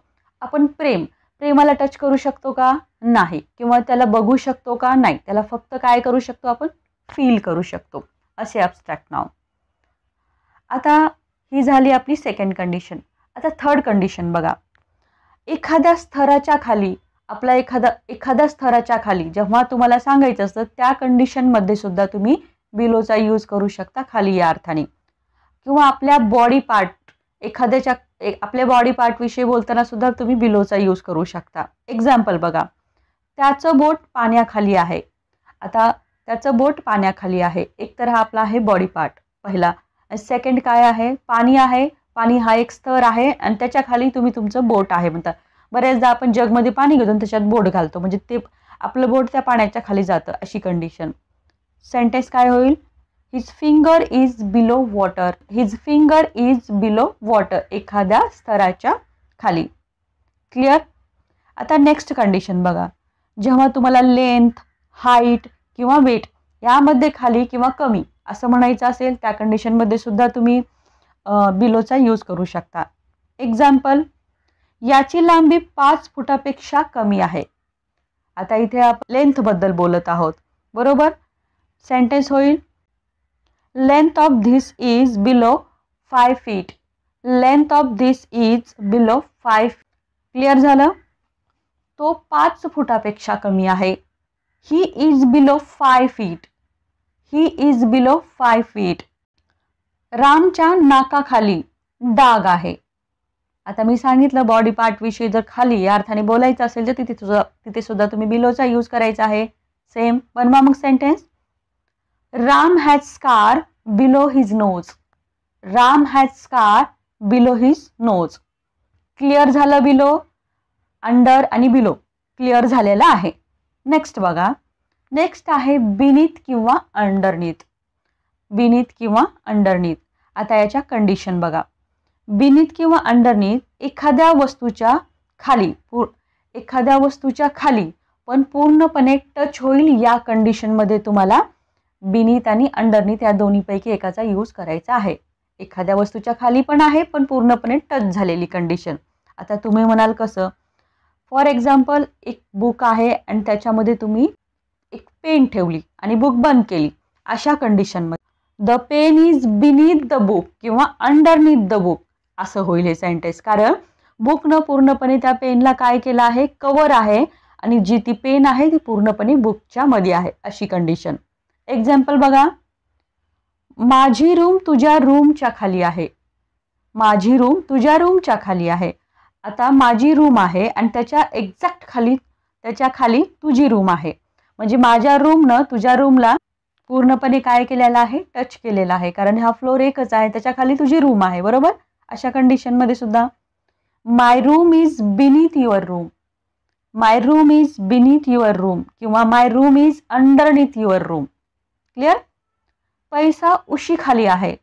Speaker 1: आपण प्रेमाला टच करू शकतो का? नाही. किंवा त्याला बघू शकतो का? नाही. त्याला फक्त काय करू शकतो आपण? फील करू शकतो. असे अबस्ट्रॅक्ट नाऊन. आता ही झाली आपली सेकंड कंडिशन. आता थर्ड कंडिशन बघा. एखाद्या स्तराच्या खाली, आपला एखाद्या स्तराच्या खाली जेव्हा तुम्हाला सांगायचं असतं त्या कंडिशनमध्ये सुद्धा तुम्ही बिलोचा यूज करू शकता खाली या अर्थाने. किंवा आपल्या बॉडी पार्ट, आपल्या बॉडी पार्ट विषयी बोलताना सुद्धा तुम्ही बिलोचा यूज करू शकता. एक्झाम्पल बघा, त्याचं बोट पाण्याखाली आहे. आता त्याचं बोट पाण्याखाली आहे, एक तर हा आपला आहे बॉडी पार्ट पहिला. सेकंड काय आहे, पाणी आहे. पाणी हा एक स्तर आहे आणि त्याच्या खाली तुम्ही तुमचं बोट आहे म्हणता. बऱ्याचदा आपण जगमध्ये पाणी घेतो आणि त्याच्यात बोट घालतो, म्हणजे ते आपलं बोट त्या पाण्याच्या खाली जातं, अशी कंडिशन. सेंटेन्स काय होईल, his finger is below water. His finger is below water, एखाद्या स्तराच्या खाली. क्लिअर. आता नेक्स्ट कंडिशन बघा, जेव्हा तुम्हाला लेंथ, हाईट किंवा वेट यामध्ये खाली किंवा कमी असं म्हणायचं असेल, त्या कंडिशनमध्ये सुद्धा तुम्ही बिलोचा यूज करू शकता. एक्झाम्पल, याची लांबी 5 फुटापेक्षा कमी आहे. आता इथे आपण लेंथ बद्दल बोलत आहोत, बरोबर. सेंटेन्स होईल, length of this is below 5 feet. Length of this is below 5. Clear झालं. तो 5 फुटापेक्षा कमी आहे. He is below 5 feet. He is below 5 feet. रामच्या नाकाखाली डाग आहे. आता मी सांगितलं बॉडी पार्ट विषयी जर खाली या अर्थाने बोलायचं असेल तर तिथे सुद्धा तुम्ही बिलोचा यूज करायचा आहे. सेम. बनवा मग sentence. Ram has scar below his nose. Ram has scar below his nose. Clear झालं. बिलो, अंडर आणि बिलो क्लिअर झालेला आहे. नेक्स्ट बघा, नेक्स्ट आहे बिनीथ किंवा अंडरनीथ. बिनीथ किंवा अंडरनीथ. आता याच्या कंडिशन बघा, बिनीथ किंवा अंडरनीथ एखाद्या वस्तूच्या खाली पण पूर्णपणे टच होईल या कंडिशनमध्ये तुम्हाला बिनीथ आणि अंडरनीथ या दोन्हीपैकी एकाचा यूज करायचा आहे. एखाद्या वस्तूच्या खाली पण आहे पण पूर्णपणे टच झालेली कंडिशन. आता तुम्ही म्हणाल कसं, फॉर एक्झाम्पल एक बुक आहे आणि त्याच्यामध्ये तुम्ही एक पेन ठेवली आणि बुक बंद केली, अशा कंडिशनमध्ये the pen is beneath the book किंवा अंडरनीथ द बुक असं होईल हे सेंटेन्स. कारण बुकनं पूर्णपणे त्या पेनला काय केलं आहे, कव्हर आहे आणि जी ती पेन आहे ती पूर्णपणे बुकच्या मध्ये आहे, अशी कंडिशन. एक्झाम्पल बघा, माझी रूम तुझ्या रूमच्या खाली आहे. माझी रूम तुझ्या रूमच्या खाली आहे. आता माझी रूम आहे आणि त्याच्या एक्झॅक्ट खाली, त्याच्या खाली तुझी रूम आहे. म्हणजे माझ्या रूमनं तुझ्या रूमला पूर्णपणे काय केलेलं आहे, टच केलेला आहे. कारण हा फ्लोर एकच आहे, त्याच्या खाली तुझी रूम आहे, बरोबर. अशा कंडिशनमध्ये सुद्धा my room is beneath your room. My room is beneath your room किंवा my room is underneath your room. Clear. पैसा उशीखाली आहे.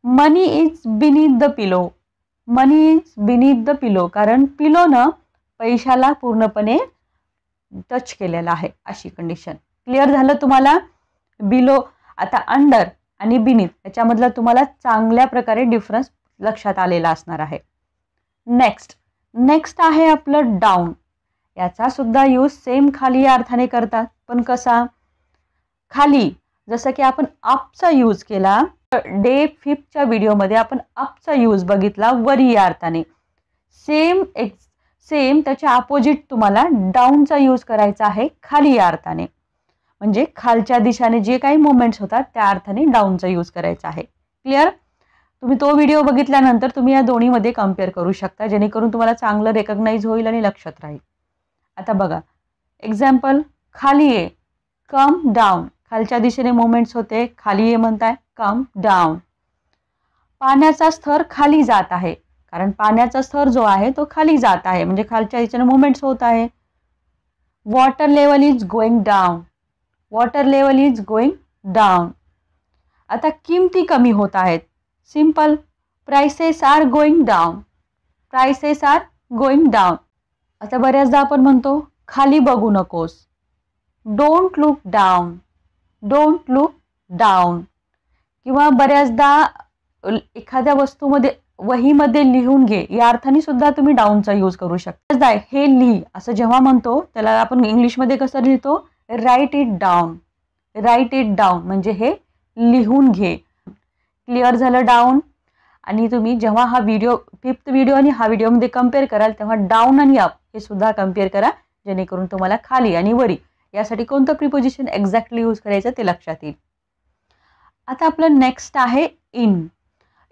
Speaker 1: Money is beneath the pillow. Money is beneath the pillow, कारण पिलोनं पैशाला पूर्णपणे टच केलेला आहे, अशी कंडिशन. क्लिअर झालं तुम्हाला. बिलो, आता अंडर आणि बिनीथ याच्यामधला तुम्हाला चांगल्या प्रकारे डिफरन्स लक्षात आलेला असणार आहे. नेक्स्ट आहे आपलं डाऊन. याचा सुद्धा यूज सेम खाली या अर्थाने करतात, पण कसा, खाली जसं की आपण अपचा यूज केला डे 5च्या व्हिडिओमध्ये, आपण अपचा यूज बघितला वरी या अर्थाने. सेम त्याच्या अपोजिट तुम्हाला डाऊनचा यूज करायचा आहे खाली या अर्थाने. म्हणजे खालच्या दिशेने जे काही मुवमेंट्स होतात त्या अर्थाने डाऊनचा यूज करायचा आहे. क्लिअर. तुम्ही तो व्हिडिओ बघितल्यानंतर तुम्ही या दोन्हीमध्ये कम्पेअर करू शकता, जेणेकरून तुम्हाला चांगलं रेकग्नाइज होईल आणि लक्षात राहील. आता बघा, एक्झाम्पल, खाली ये, कम डाऊन. खालच्या दिशेने मुवमेंट्स होते, खाली ये म्हणताय, कम डाऊन. पाण्याचा स्तर खाली जात आहे, कारण पाण्याचा स्तर जो आहे तो खाली जात आहे, म्हणजे खालच्या दिशेने मुवमेंट्स होत आहे. Water level is going down. Water level is going down. आता किमती कमी होत आहेत. Simple, prices are going down. Prices are going down. आता बऱ्याचदा आपण म्हणतो खाली बघू नकोस. Don't look down. Don't look down. किंवा बऱ्याचदा एखाद्या वस्तूमध्ये, वहीमध्ये लिहून घे या अर्थाने सुद्धा तुम्ही डाऊनचा यूज करू शकता. हे लिही असं जेव्हा म्हणतो त्याला आपण इंग्लिशमध्ये कसं लिहितो, write it down. Write it down म्हणजे हे लिहून घे. क्लिअर झालं डाऊन. आणि तुम्ही जेव्हा हा व्हिडिओ 5th व्हिडिओ आणि हा व्हिडिओमध्ये कम्पेअर कराल तेव्हा डाऊन आणि अप हे सुद्धा कम्पेअर करा, जेणेकरून तुम्हाला खाली आणि वरी यासाठी कोणतं प्रिपोजिशन एक्झॅक्टली यूज करायचं ते लक्षात येईल. आता आपलं नेक्स्ट आहे इन.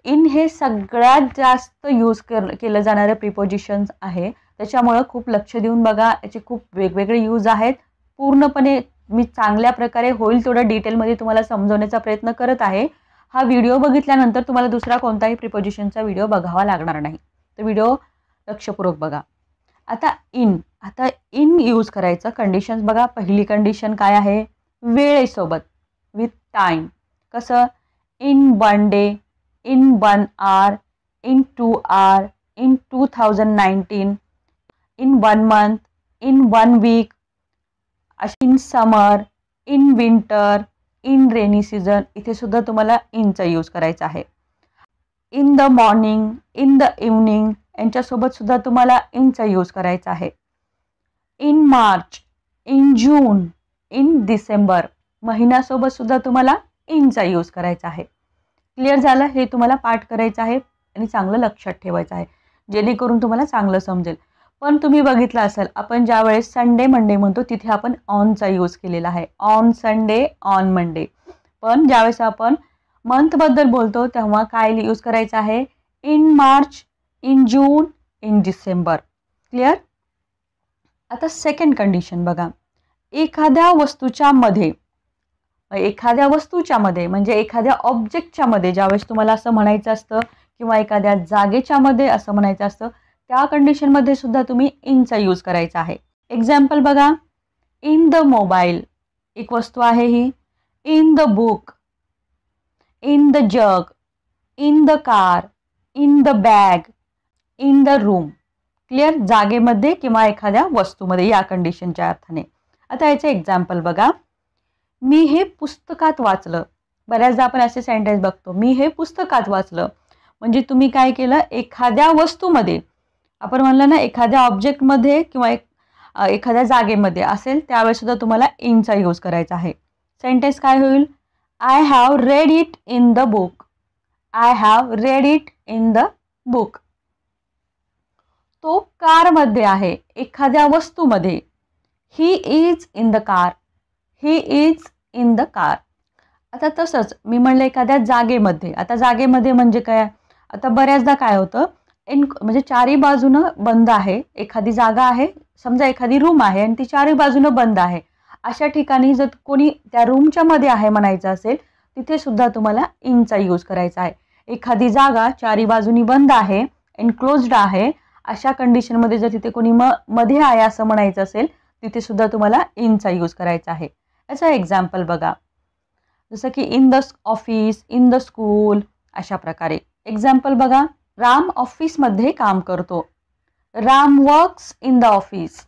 Speaker 1: इन हे सगळ्यात जास्त यूज केलं जाणारं प्रिपोजिशन्स आहे, त्याच्यामुळं खूप लक्ष देऊन बघा. याचे खूप वेगवेगळे यूज आहेत. पूर्णपणे मी चांगल्या प्रकारे होईल तेवढं डिटेलमध्ये तुम्हाला समजवण्याचा प्रयत्न करत आहे. हा व्हिडिओ बघितल्यानंतर तुम्हाला दुसरा कोणताही प्रिपोजिशनचा व्हिडिओ बघावा लागणार नाही. तर व्हिडिओ लक्षपूर्वक बघा. आता इन यूज करायचं. कंडिशन्स बघा. पहिली कंडिशन काय आहे? वेळेसोबत, विथ टाइम. कसं? In 1 day, in 1 hour, in 2 hour, in 2019, in 1 month, in 1 week, in summer, in winter, in rainy season. इथे सुद्धा तुम्हाला इनचा यूज करायचा आहे. In the morning, in the evening यांच्यासोबत सुद्धा तुम्हाला इनचा यूज करायचा आहे. In March, in June, in December महिन्यासोबत सुद्धा तुम्हाला इनचा यूज करायचा आहे. क्लिअर झालं? हे तुम्हाला पाठ करायचं आहे आणि चांगलं लक्षात ठेवायचं आहे, जेणेकरून तुम्हाला चांगलं समजेल. पण तुम्ही बघितलं असेल, आपण ज्या वेळेस संडे मंडे म्हणतो तिथे आपण ऑनचा यूज केलेला आहे. On Sunday, on Monday. पण ज्यावेळेस आपण मंथबद्दल बोलतो तेव्हा काय यूज करायचं आहे? In March, in June, in December. Clear? आता सेकंड कंडिशन बघा. एखाद्या वस्तूच्या मध्ये म्हणजे एखाद्या ऑब्जेक्टच्या मध्ये ज्यावेळेस तुम्हाला असं म्हणायचं असतं किंवा एखाद्या जागेच्या मध्ये असं म्हणायचं असतं, त्या कंडिशनमध्ये सुद्धा तुम्ही इनचा यूज करायचा आहे. एक्झाम्पल बघा. इन द मोबाईल एक वस्तू आहे ही. In the book, in the jug, in the car, in the bag, in the room. Clear? जागेमध्ये किंवा एखाद्या वस्तूमध्ये या कंडिशनच्या अर्थाने. आता याचे एक्झाम्पल बघा. मी हे पुस्तकात वाचलं. बऱ्याचदा आपण असे सेंटेन्स बघतो, मी हे पुस्तकात वाचलं. म्हणजे तुम्ही काय केलं? एखाद्या वस्तूमध्ये, आपण म्हणलं ना एखाद्या ऑब्जेक्टमध्ये किंवा एखाद्या जागेमध्ये असेल त्यावेळेस सुद्धा तुम्हाला इनचा यूज करायचा आहे. सेंटेन्स काय होईल? I have read it in the book. I have read it in the book. तो कारमध्ये आहे, एखाद्या वस्तूमध्ये. He is in the car. He is in the car. आता तसंच मी म्हणलं एखाद्या जागेमध्ये. आता जागेमध्ये म्हणजे काय? आता बऱ्याचदा काय होतं, म्हणजे चारी बाजूनं बंद आहे. एखादी जागा आहे, समजा एखादी रूम आहे आणि ती चारी बाजूनं बंद आहे. अशा ठिकाणी जर कोणी त्या रूमच्या मध्ये आहे म्हणायचं असेल, तिथे सुद्धा तुम्हाला इनचा यूज करायचा आहे. एखादी जागा चारी बाजूनी बंद आहे, एनक्लोज्ड आहे, अशा कंडिशनमध्ये जर तिथे कोणी मध्ये आहे असं म्हणायचं असेल, तिथे सुद्धा तुम्हाला इनचा यूज करायचा आहे. याचा एक्झाम्पल बघा. जसं की in the office, in the school, अशा प्रकारे. एक्झाम्पल बघा. राम ऑफिसमध्ये काम करतो. Ram works in the office.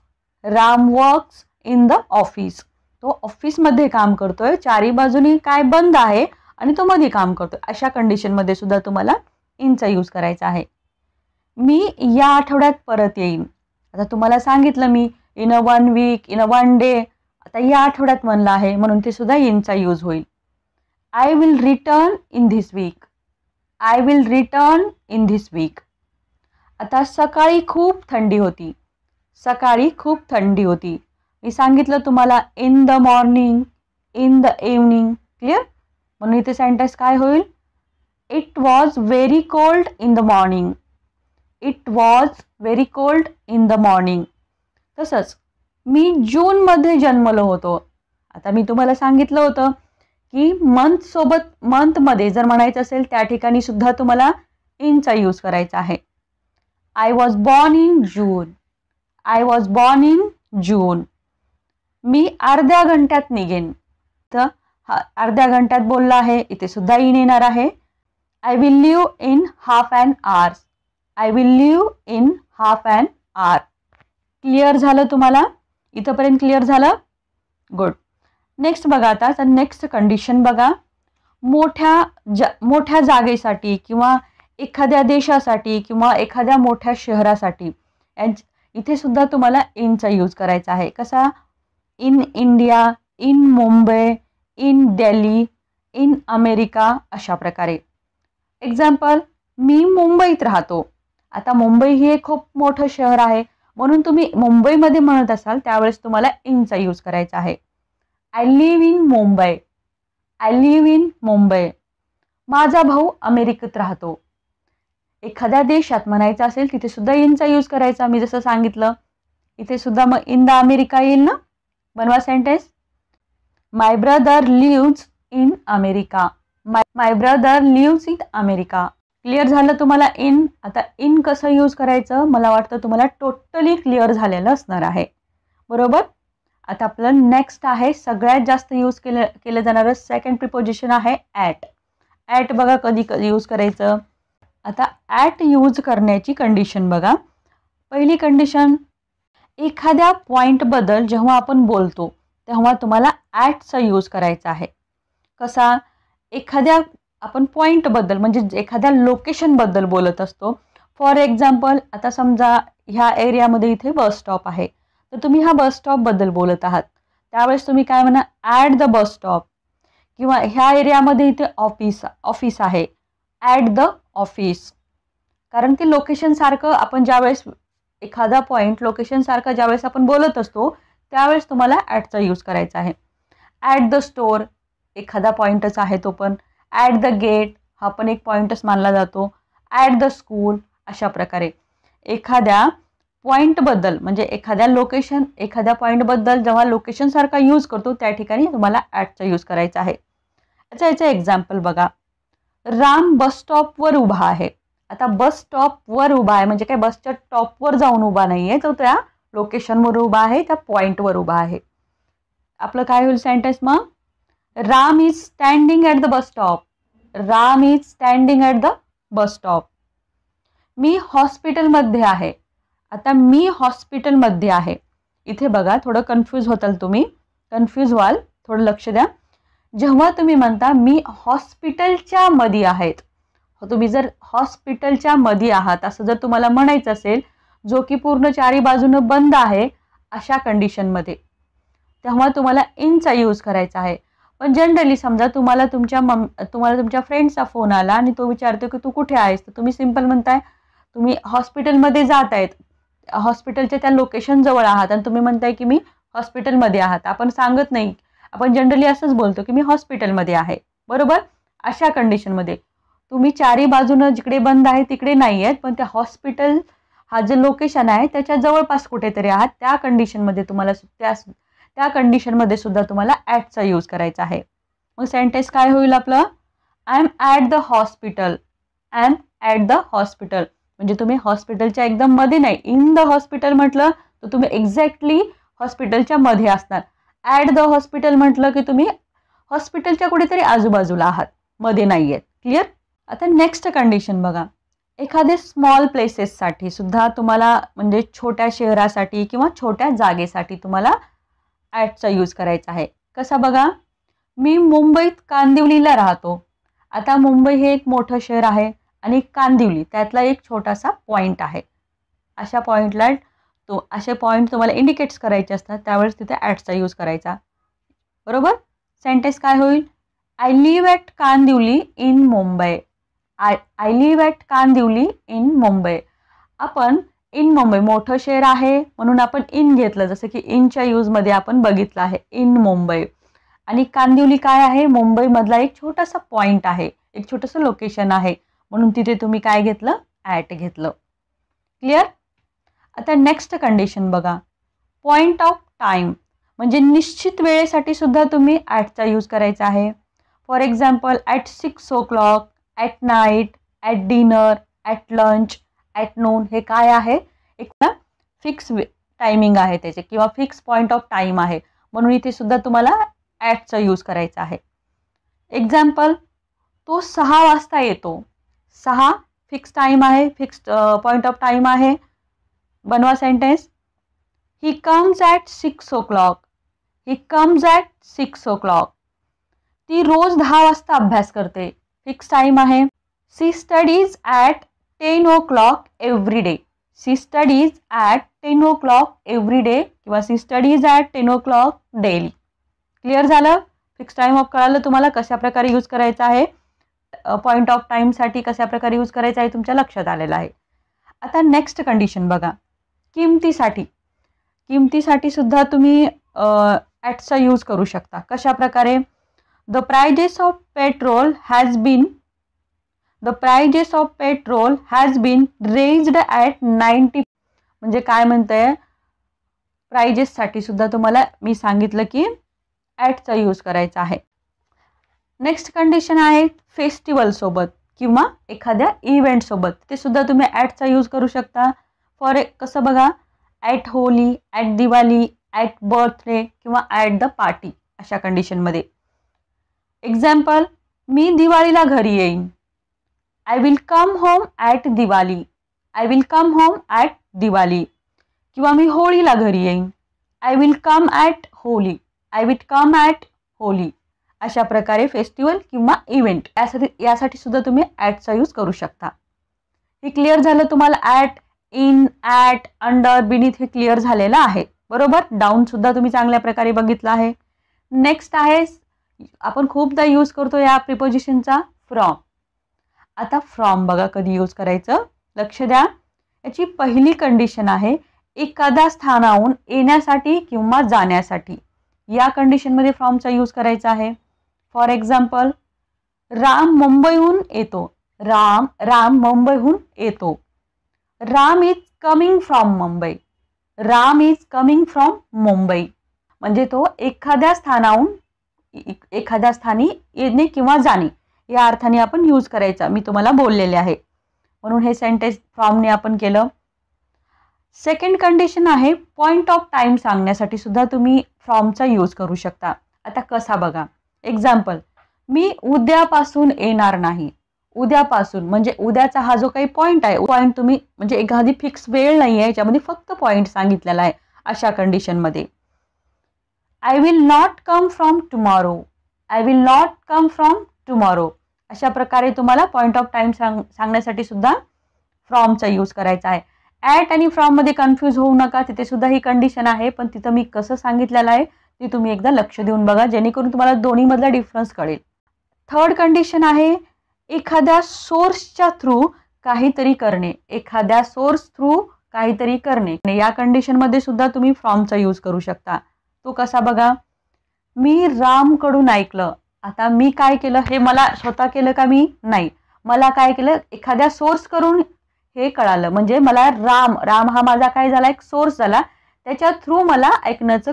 Speaker 1: Ram works in the office. तो ऑफिसमध्ये काम करतोय, चारी बाजूनी काय बंद आहे आणि तो मध्ये काम करतोय. अशा कंडिशनमध्ये सुद्धा तुम्हाला इनचा यूज करायचा आहे. मी या आठवड्यात परत येईन. आता तुम्हाला सांगितलं मी in a 1 week, in a 1 day. आता या आठवड्यात म्हणलं आहे म्हणून ते सुद्धा इनचा यूज होईल. I will return in this week. I will return in this week. आता सकाळी खूप थंडी होती. सकाळी खूप थंडी होती. मी सांगितलं तुम्हाला in the morning, in the evening. Clear? म्हणून इथे सेंटेन्स काय होईल? It was very cold in the morning. It was very cold in the morning. तसंच मी जूनमध्ये जन्मलो होतो. आता मी तुम्हाला सांगितलं होतं की मंथमध्ये जर म्हणायचं असेल त्या ठिकाणी सुद्धा तुम्हाला इनचा यूज करायचा आहे. I was born in June. I was born in June. मी अर्ध्या घंट्यात निघेन. तर अर्ध्या घंट्यात बोलला आहे, इथे सुद्धा इन येणार आहे. I will live in half an hour. I will live in half an hour. Clear झालं तुम्हाला? इथंपर्यंत क्लिअर झालं? गुड. नेक्स्ट बघा. आता तर नेक्स्ट कंडिशन बघा. मोठ्या जागेसाठी किंवा एखाद्या देशासाठी किंवा एखाद्या मोठ्या शहरासाठी इथे सुद्धा तुम्हाला इनचा यूज करायचा आहे. कसा? In India, in Mumbai, in Delhi, in America, अशा प्रकारे. एक्झाम्पल. मी मुंबईत राहतो. आता मुंबई ही एक खूप मोठं शहर आहे म्हणून तुम्ही मुंबईमध्ये म्हणत असाल त्यावेळेस तुम्हाला इनचा यूज करायचा आहे. I live in Mumbai. I live in Mumbai. माझा भाऊ अमेरिकेत राहतो. एखाद्या देशात म्हणायचं असेल तिथे सुद्धा इनचा यूज करायचा, मी जसं सांगितलं. इथे सुद्धा मग इन द अमेरिका येईल ना. बनवा sentence. My brother lives in America. My brother lives in America. Clear झालं तुम्हाला इन. आता इन कसं यूज करायचं मला वाटतं तुम्हाला टोटली क्लिअर झालेलं असणार आहे, बरोबर. आता आपलं नेक्स्ट आहे सगळ्यात जास्त यूज केलं जाणारं सेकंड प्रिपोजिशन आहे ॲट. ॲट बघा कधी कधी यूज करायचं. आता ॲट यूज करण्याची कंडिशन बघा. पहिली कंडिशन, एखाद्या पॉईंटबद्दल जेव्हा आपण बोलतो तेव्हा तुम्हाला ॲटचा यूज करायचा आहे. कसा? एखाद्या आपण पॉईंटबद्दल म्हणजे एखाद्या लोकेशनबद्दल बोलत असतो. फॉर एक्झाम्पल, आता समजा ह्या एरियामध्ये इथे बस स्टॉप आहे, तर तुम्ही ह्या बस स्टॉपबद्दल बोलत आहात, त्यावेळेस तुम्ही काय म्हणा, ॲट द बस स्टॉप. किंवा ह्या एरियामध्ये इथे ऑफिस आहे, ॲट द ऑफिस. कारण ते लोकेशनसारखं आपण ज्यावेळेस एखादा पॉईंट लोकेशनसारखं ज्यावेळेस आपण बोलत असतो त्यावेळेस तुम्हाला ॲटचा यूज करायचा आहे. ॲट द स्टोअर एखादा पॉईंटच आहे तो पण. ॲट द गेट हा पण एक पॉईंटच मानला जातो. At the school. अशा प्रकारे एखाद्या पॉईंटबद्दल म्हणजे एखाद्या पॉईंटबद्दल जेव्हा लोकेशनसारखा यूज करतो त्या ठिकाणी तुम्हाला ॲटचा यूज करायचा आहे. याचं एक्झाम्पल बघा. राम बस स्टॉपवर उभा आहे. आता बस स्टॉपवर उभा आहे म्हणजे काय बसच्या टॉपवर जाऊन उभा नाही आहे, तो त्या लोकेशनवर उभा आहे, त्या पॉईंटवर उभा आहे. आपलं काय होईल सेंटेन्स मग? Ram is standing at the bus stop. Ram is standing at the bus stop. मी हॉस्पिटलमध्ये आहे. आता मी हॉस्पिटलमध्ये आहे. इथे बघा थोडं कन्फ्यूज होताल तुम्ही, कन्फ्यूज व्हाल, थोडं लक्ष द्या. जेव्हा तुम्ही म्हणता मी हॉस्पिटलच्या मध्ये आहेत, तुम्ही जर हॉस्पिटलच्या मध्ये आहात असं जर तुम्हाला म्हणायचं असेल, जो की पूर्ण चारी बाजूनं बंद आहे अशा कंडिशनमध्ये, तेव्हा तुम्हाला इनचा यूज करायचा आहे. पण जनरली समजा तुम्हाला तुमच्या फ्रेंडचा फोन आला आणि तो विचारतो की तू कुठे आहेस, तर तुम्ही सिंपल म्हणताय तुम्ही हॉस्पिटलमध्ये जात आहेत, हॉस्पिटलच्या त्या लोकेशन जवळ आहात आणि तुम्ही म्हणताय की मी हॉस्पिटलमध्ये आहात. आपण सांगत नाही, आपण जनरली असंच बोलतो की मी हॉस्पिटलमध्ये आहे, बरोबर. अशा कंडिशनमध्ये तुम्ही चारी बाजूनं जिकडे बंद आहे तिकडे नाही आहेत, पण त्या हॉस्पिटल हा जे लोकेशन आहे त्याच्या जवळपास कुठेतरी आहात, त्या कंडिशनमध्ये तुम्हाला त्या कंडिशनमध्ये सुद्धा तुम्हाला ॲटचा यूज करायचा आहे. मग सेंटेन्स काय होईल आपलं? I am at the hospital. I am at the hospital म्हणजे तुम्ही हॉस्पिटलच्या एकदम मध्ये नाही. इन द हॉस्पिटल म्हटलं तर तुम्ही एक्झॅक्टली हॉस्पिटलच्या मध्ये असणार. ॲट द हॉस्पिटल म्हटलं की तुम्ही हॉस्पिटलच्या कुठेतरी आजूबाजूला आहात, मध्ये नाही आहेत. क्लिअर? आता नेक्स्ट कंडिशन बघा. एखादे स्मॉल प्लेसेससाठी सुद्धा तुम्हाला म्हणजे छोट्या शहरासाठी किंवा छोट्या जागेसाठी तुम्हाला ॲटचा यूज करायचा आहे. कसा बघा? मी मुंबईत कांदिवलीला राहतो. आता मुंबई हे एक मोठं शहर आहे आणि कांदिवली त्यातला एक छोटासा पॉईंट आहे. अशा पॉईंटला असे पॉईंट तुम्हाला इंडिकेट्स करायचे असतात, त्यावेळेस तिथे ॲटचा यूज करायचा, बरोबर. सेंटेन्स काय होईल? I live at Kandivali in Mumbai. I live at Kandivali in Mumbai. आपण इन मुंबई मोठं शहर आहे म्हणून आपण इन घेतलं, जसं की इनच्या यूजमध्ये आपण बघितलं आहे इन मुंबई. आणि कांदिवली काय आहे? मुंबईमधला एक छोटासा पॉईंट आहे, एक छोटंसं लोकेशन आहे, म्हणून तिथे तुम्ही काय घेतलं? ॲट घेतलं. क्लिअर? आता नेक्स्ट कंडिशन बघा. पॉईंट ऑफ टाईम म्हणजे निश्चित वेळेसाठी सुद्धा तुम्ही ॲटचा यूज करायचा आहे. For example at 6 o'clock, at night, at dinner, at lunch, at noon. हे काय आहे? एक ना फिक्स टायमिंग आहे त्याचे किंवा फिक्स पॉईंट ऑफ टाईम आहे, म्हणून इथे सुद्धा तुम्हाला ॲटचा यूज करायचा आहे. एक्झाम्पल, तो 6 वाजता येतो. 6 फिक्स टाईम आहे, फिक्स पॉईंट ऑफ टाईम आहे. बनवा sentence. He comes at 6 o'clock. He comes at 6 o'clock. ती रोज 10 वाजता अभ्यास करते. फिक्स टाईम आहे. She studies at 10 o'clock every day. She studies at 10 o'clock every day किंवा she studies at 10 o'clock daily. Clear झालं? फिक्स टाईम ऑफ कळालं तुम्हाला कशा प्रकारे यूज करायचा आहे, पॉईंट ऑफ टाईमसाठी कशा प्रकारे यूज करायचा आहे तुमच्या लक्षात आलेलं आहे. आता नेक्स्ट कंडिशन बघा. किमतीसाठी सुद्धा तुम्ही ॲटचा यूज करू शकता. कशा प्रकारे? The prices of petrol has been the prices of petrol has been raised at 90. म्हणजे काय म्हणतंय, प्राइजेससाठी सुद्धा तुम्हाला मी सांगितलं की ॲटचा यूज करायचा आहे. नेक्स्ट कंडिशन आहे फेस्टिवल सोबत किंवा एखाद्या इव्हेंट सोबत, ते सुद्धा तुम्ही ॲटचा यूज करू शकता. कसं बघा, at Holy, at Diwali, at birthday किंवा ॲट द पार्टी, अशा कंडिशनमध्ये. एक्झाम्पल, मी दिवाळीला घरी येईन. I will come home at Diwali. I will come home at Diwali. किंवा मी होळीला घरी येईन. I will come at Holy. I will come at Holy. अशा प्रकारे फेस्टिवल किंवा इव्हेंट यासाठी सुद्धा तुम्ही ॲटचा यूज करू शकता. हे क्लिअर झालं तुम्हाला? At, in, at, under, beneath हे क्लिअर झालेलं आहे, बरोबर. डाऊन सुद्धा तुम्ही चांगल्या प्रकारे बघितलं आहे. नेक्स्ट आहे, आपण खूपदा यूज करतो या प्रिपोजिशनचा, फ्रॉम. आता फ्रॉम बघा कधी यूज करायचं, लक्ष द्या. याची पहिली कंडिशन आहे एखाद्या स्थानाहून येण्यासाठी किंवा जाण्यासाठी. या कंडिशनमध्ये फ्रॉमचा यूज करायचा आहे. फॉर एक्झाम्पल, राम मुंबईहून येतो. राम मुंबईहून येतो. Ram is coming from Mumbai. Ram is coming from Mumbai. म्हणजे तो एखाद्या स्थानाहून एखाद्या स्थानी येणे किंवा जाणे या अर्थाने आपण यूज करायचा, मी तुम्हाला बोललेले आहे. म्हणून हे सेंटेन्स फ्रॉमने आपण केलं. सेकंड कंडिशन आहे पॉइंट ऑफ टाइम सांगण्यासाठी सुद्धा तुम्ही फ्रॉमचा यूज करू शकता. आता कसा बघा, एक्झाम्पल, मी उद्यापासून येणार नाही. उद्यापासून म्हणजे उद्याचा हा जो काही पॉइंट आहे, पॉइंट तुम्ही म्हणजे एखादी फिक्स वेळ नाही आहे, याच्यामध्ये फक्त पॉइंट सांगितलेला आहे. अशा कंडिशनमध्ये I will not come from tomorrow. I will not come from tomorrow. अशा प्रकारे तुम्हाला पॉइंट ऑफ टाइम सांगण्यासाठी सुद्धा फ्रॉमचा यूज करायचा आहे. ॲट आणि फ्रॉममध्ये कन्फ्यूज होऊ नका, तिथे सुद्धा ही कंडिशन आहे, पण तिथं मी कसं सांगितलेलं आहे ती तुम्ही एकदा लक्ष देऊन बघा, जेणेकरून तुम्हाला दोन्हीमधला डिफरन्स कळेल. थर्ड कंडिशन आहे एखाद्या सोर्सच्या थ्रू काहीतरी करणे. एखाद्या सोर्स थ्रू काहीतरी करणे, या कंडिशनमध्ये सुद्धा तुम्ही फ्रॉमचा यूज करू शकता. तो कसा बघा, मी रामकडून ऐकलं. आता मी काय केलं, हे मला स्वतः केलं का मी नाही, मला काय केलं, एखाद्या सोर्स करून हे कळालं. म्हणजे मला राम हा माझा काय झाला, एक सोर्स झाला, त्याच्या थ्रू मला ऐकण्याचं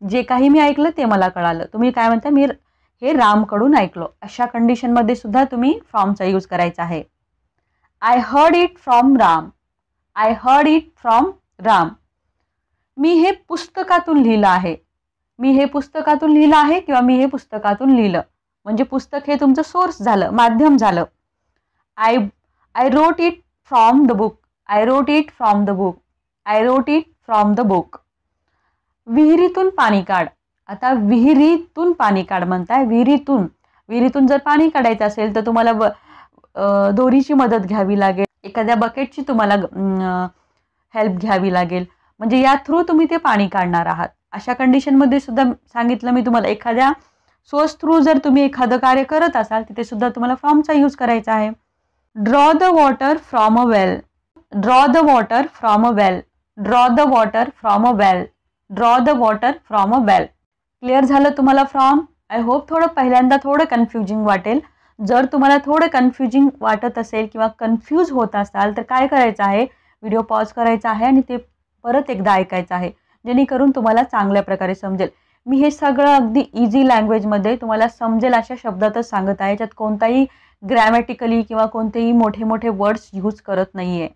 Speaker 1: जे काही मी ऐकलं ते मला कळालं. तुम्ही काय म्हणता, मी हे रामकडून ऐकलो. अशा कंडिशनमध्ये सुद्धा तुम्ही फ्रॉमचा यूज करायचा आहे. I heard it from Ram. I heard it from Ram. मी हे पुस्तकातून लिहिलं आहे. मी हे पुस्तकातून लिहिलं आहे किंवा मी हे पुस्तकातून लिहिलं. म्हणजे पुस्तक हे तुमचं सोर्स झालं, माध्यम झालं. I wrote it from the book. I wrote it from the book. I wrote it from the book. विहिरीतून पाणी काढ. आता विहिरीतून पाणी काढ म्हणताय, विहिरीतून जर पाणी काढायचं असेल तर तुम्हाला दोरीची मदत घ्यावी लागेल, एखाद्या बकेटची तुम्हाला हेल्प घ्यावी लागेल. म्हणजे या थ्रू तुम्ही ते पाणी काढणार आहात. अशा कंडिशनमध्ये सुद्धा सांगितलं मी तुम्हाला, एखाद्या सोर्स थ्रू जर तुम्ही एखादं कार्य करत असाल तिथे सुद्धा तुम्हाला फ्रॉमचा यूज करायचा आहे. Draw the water from a well. Draw the water from a well. Draw the water from a well. Draw the water from a well. Clear झालं तुम्हाला फ्रॉम? आय होप पहिल्यांदा थोडं कन्फ्युजिंग वाटेल. जर तुम्हाला थोडं कन्फ्युजिंग वाटत असेल किंवा कन्फ्यूज होत असाल तर काय करायचं आहे, व्हिडिओ पॉज करायचा आहे आणि ते परत एकदा ऐकायचं आहे, जेणेकरून तुम्हाला चांगल्या प्रकारे समजेल. मी हे सगळं अगदी इझी लँग्वेजमध्ये तुम्हाला समजेल अशा शब्दातच सांगत आहे. याच्यात कोणताही ग्रॅमॅटिकली किंवा कोणतेही मोठे मोठे वर्ड्स यूज करत नाही आहे.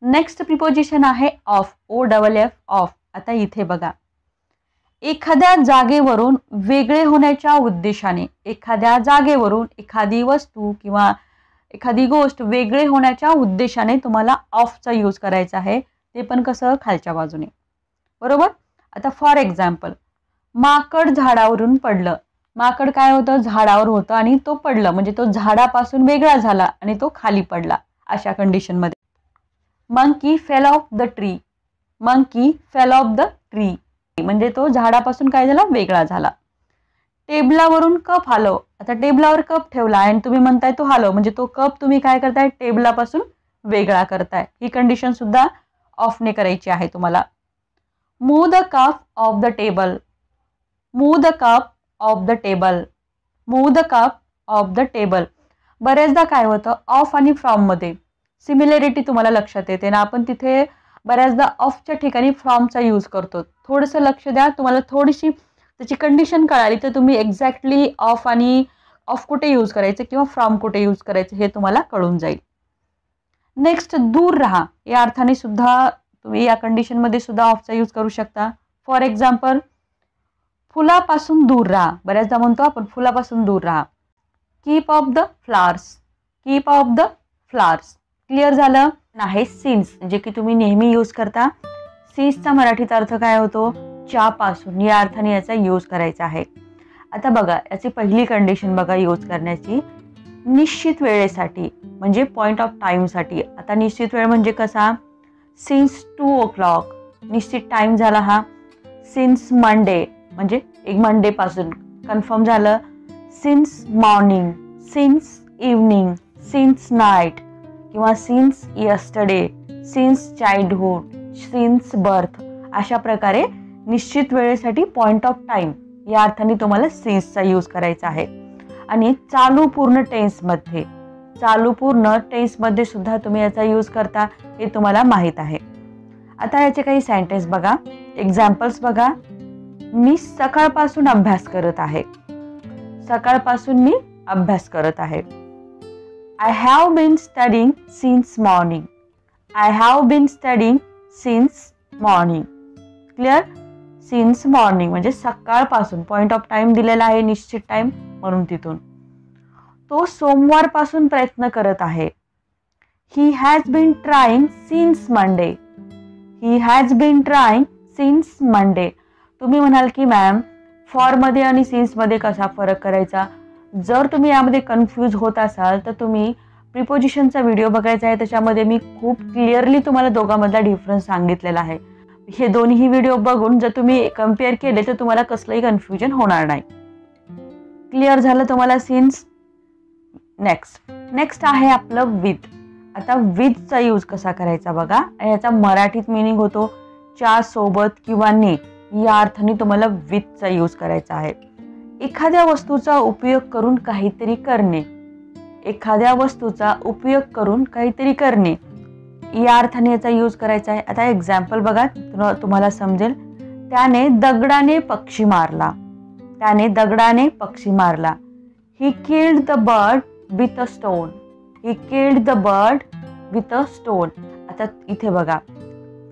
Speaker 1: नेक्स्ट प्रिपोजिशन आहे ऑफ. OFF of. आता इथे बघा, एखाद्या जागेवरून वेगळे होण्याच्या उद्देशाने, एखाद्या जागेवरून एखादी वस्तू किंवा एखादी गोष्ट वेगळे होण्याच्या उद्देशाने तुम्हाला ऑफचा यूज करायचा आहे. ते पण कसं, खालच्या बाजूने, बरोबर. आता फॉर एक्झाम्पल, माकड झाडावरून पडलं. माकड काय होतं, झाडावर होतं आणि तो पडलं, म्हणजे तो झाडापासून वेगळा झाला आणि तो खाली पडला. अशा कंडिशनमध्ये monkey fell off the tree. Monkey fell off the tree म्हणजे तो झाडापासून काय झाला, वेगळा झाला. टेबलावरून कप हलव. आता टेबलावर कप ठेवला आणि तुम्ही म्हणताय तो हलव, म्हणजे तो कप तुम्ही काय करताय, टेबलापासून वेगळा करताय. ही कंडिशन सुद्धा ऑफने करायची आहे तुम्हाला. Move the cup of the table. Move the cup of the table. Move the cup of the table बऱ्याचदा काय होतं, ऑफ आणि फ्रॉम मध्ये सिमिलॅरिटी तुम्हाला लक्षात येते ना, आपण तिथे बऱ्याचदा ऑफच्या ठिकाणी फ्रॉमचा यूज करतो. थोडंसं लक्ष द्या, तुम्हाला थोडीशी त्याची कंडिशन कळाली तर तुम्ही एक्झॅक्टली ऑफ कुठे यूज करायचं किंवा फ्रॉम कुठे यूज करायचं हे तुम्हाला कळून जाईल. नेक्स्ट, दूर राहा या अर्थाने सुद्धा तुम्ही या कंडिशनमध्ये सुद्धा ऑफचा यूज करू शकता. फॉर एक्झाम्पल, फुलापासून दूर राहा. बऱ्याचदा म्हणतो आपण फुलापासून दूर राहा. Keep of the flowers, keep of the flowers. Clear झालं आहे. सिन्स जे की तुम्ही नेहमी यूज करता. सिन्सचा मराठीत अर्थ काय होतो? च्यापासून या अर्थाने याचा यूज करायचा आहे. आता बघा, याची पहिली कंडिशन बघा यूज करण्याची. निश्चित वेळेसाठी म्हणजे पॉइंट ऑफ टाईमसाठी. आता निश्चित वेळ म्हणजे कसा? सिन्स 2 o'clock निश्चित टाइम झाला हा. सिन्स मंडे म्हणजे एक मंडे पासून कन्फर्म झालं. Since morning, since evening, since night किंवा since yesterday, since childhood, since birth. अशा प्रकारे निश्चित वेळेसाठी पॉइंट ऑफ टाइम या अर्थाने तुम्हाला सिन्सचा यूज करायचा आहे. आणि चालू पूर्ण टेन्समध्ये, चालू पूर्ण टेन्समध्ये सुद्धा तुम्ही याचा यूज करता हे तुम्हाला माहीत आहे. आता याचे काही सेंटेन्स बघा, एक्झाम्पल्स बघा. मी सकाळपासून अभ्यास करत आहे. सकाळपासून मी अभ्यास करत आहे. I have been studying since morning. I have been studying since morning. Clear? Since morning म्हणजे सकाळपासून, पॉइंट ऑफ टाइम दिलेला आहे, निश्चित टाइम म्हणून तिथून. तो सोमवारपासून प्रयत्न करत आहे. He has been trying since Monday. He has been trying since Monday. तुम्ही म्हणाल की मॅम फॉरमध्ये आणि सिन्समध्ये कसा फरक करायचा? जर तुम्ही यामध्ये कन्फ्यूज होत असाल तर तुम्ही प्रिपोजिशनचा व्हिडिओ बघायचा आहे. त्याच्यामध्ये मी खूप क्लिअरली तुम्हाला दोघांमधला डिफरन्स सांगितलेला आहे. हे दोन्ही व्हिडिओ बघून जर तुम्ही कम्पेअर केले तर तुम्हाला कसलंही कन्फ्युजन होणार नाही. क्लिअर झालं तुम्हाला सिन्स? नेक्स्ट आहे आपलं विथ. आता विथचा यूज कसा करायचा बघा. याचा मराठीत मिनिंग होतो च्या सोबत किंवा ने. या अर्थाने तुम्हाला विथचा यूज करायचा आहे. एखाद्या वस्तूचा उपयोग करून काहीतरी करणे. एखाद्या वस्तूचा उपयोग करून काहीतरी करणे या अर्थाने याचा यूज करायचा आहे. आता एक्झाम्पल बघा, तुम्हाला समजेल. त्याने दगडाने पक्षी मारला. त्याने दगडाने पक्षी मारला. He killed the bird with a stone. He killed the bird with a stone. आता इथे बघा,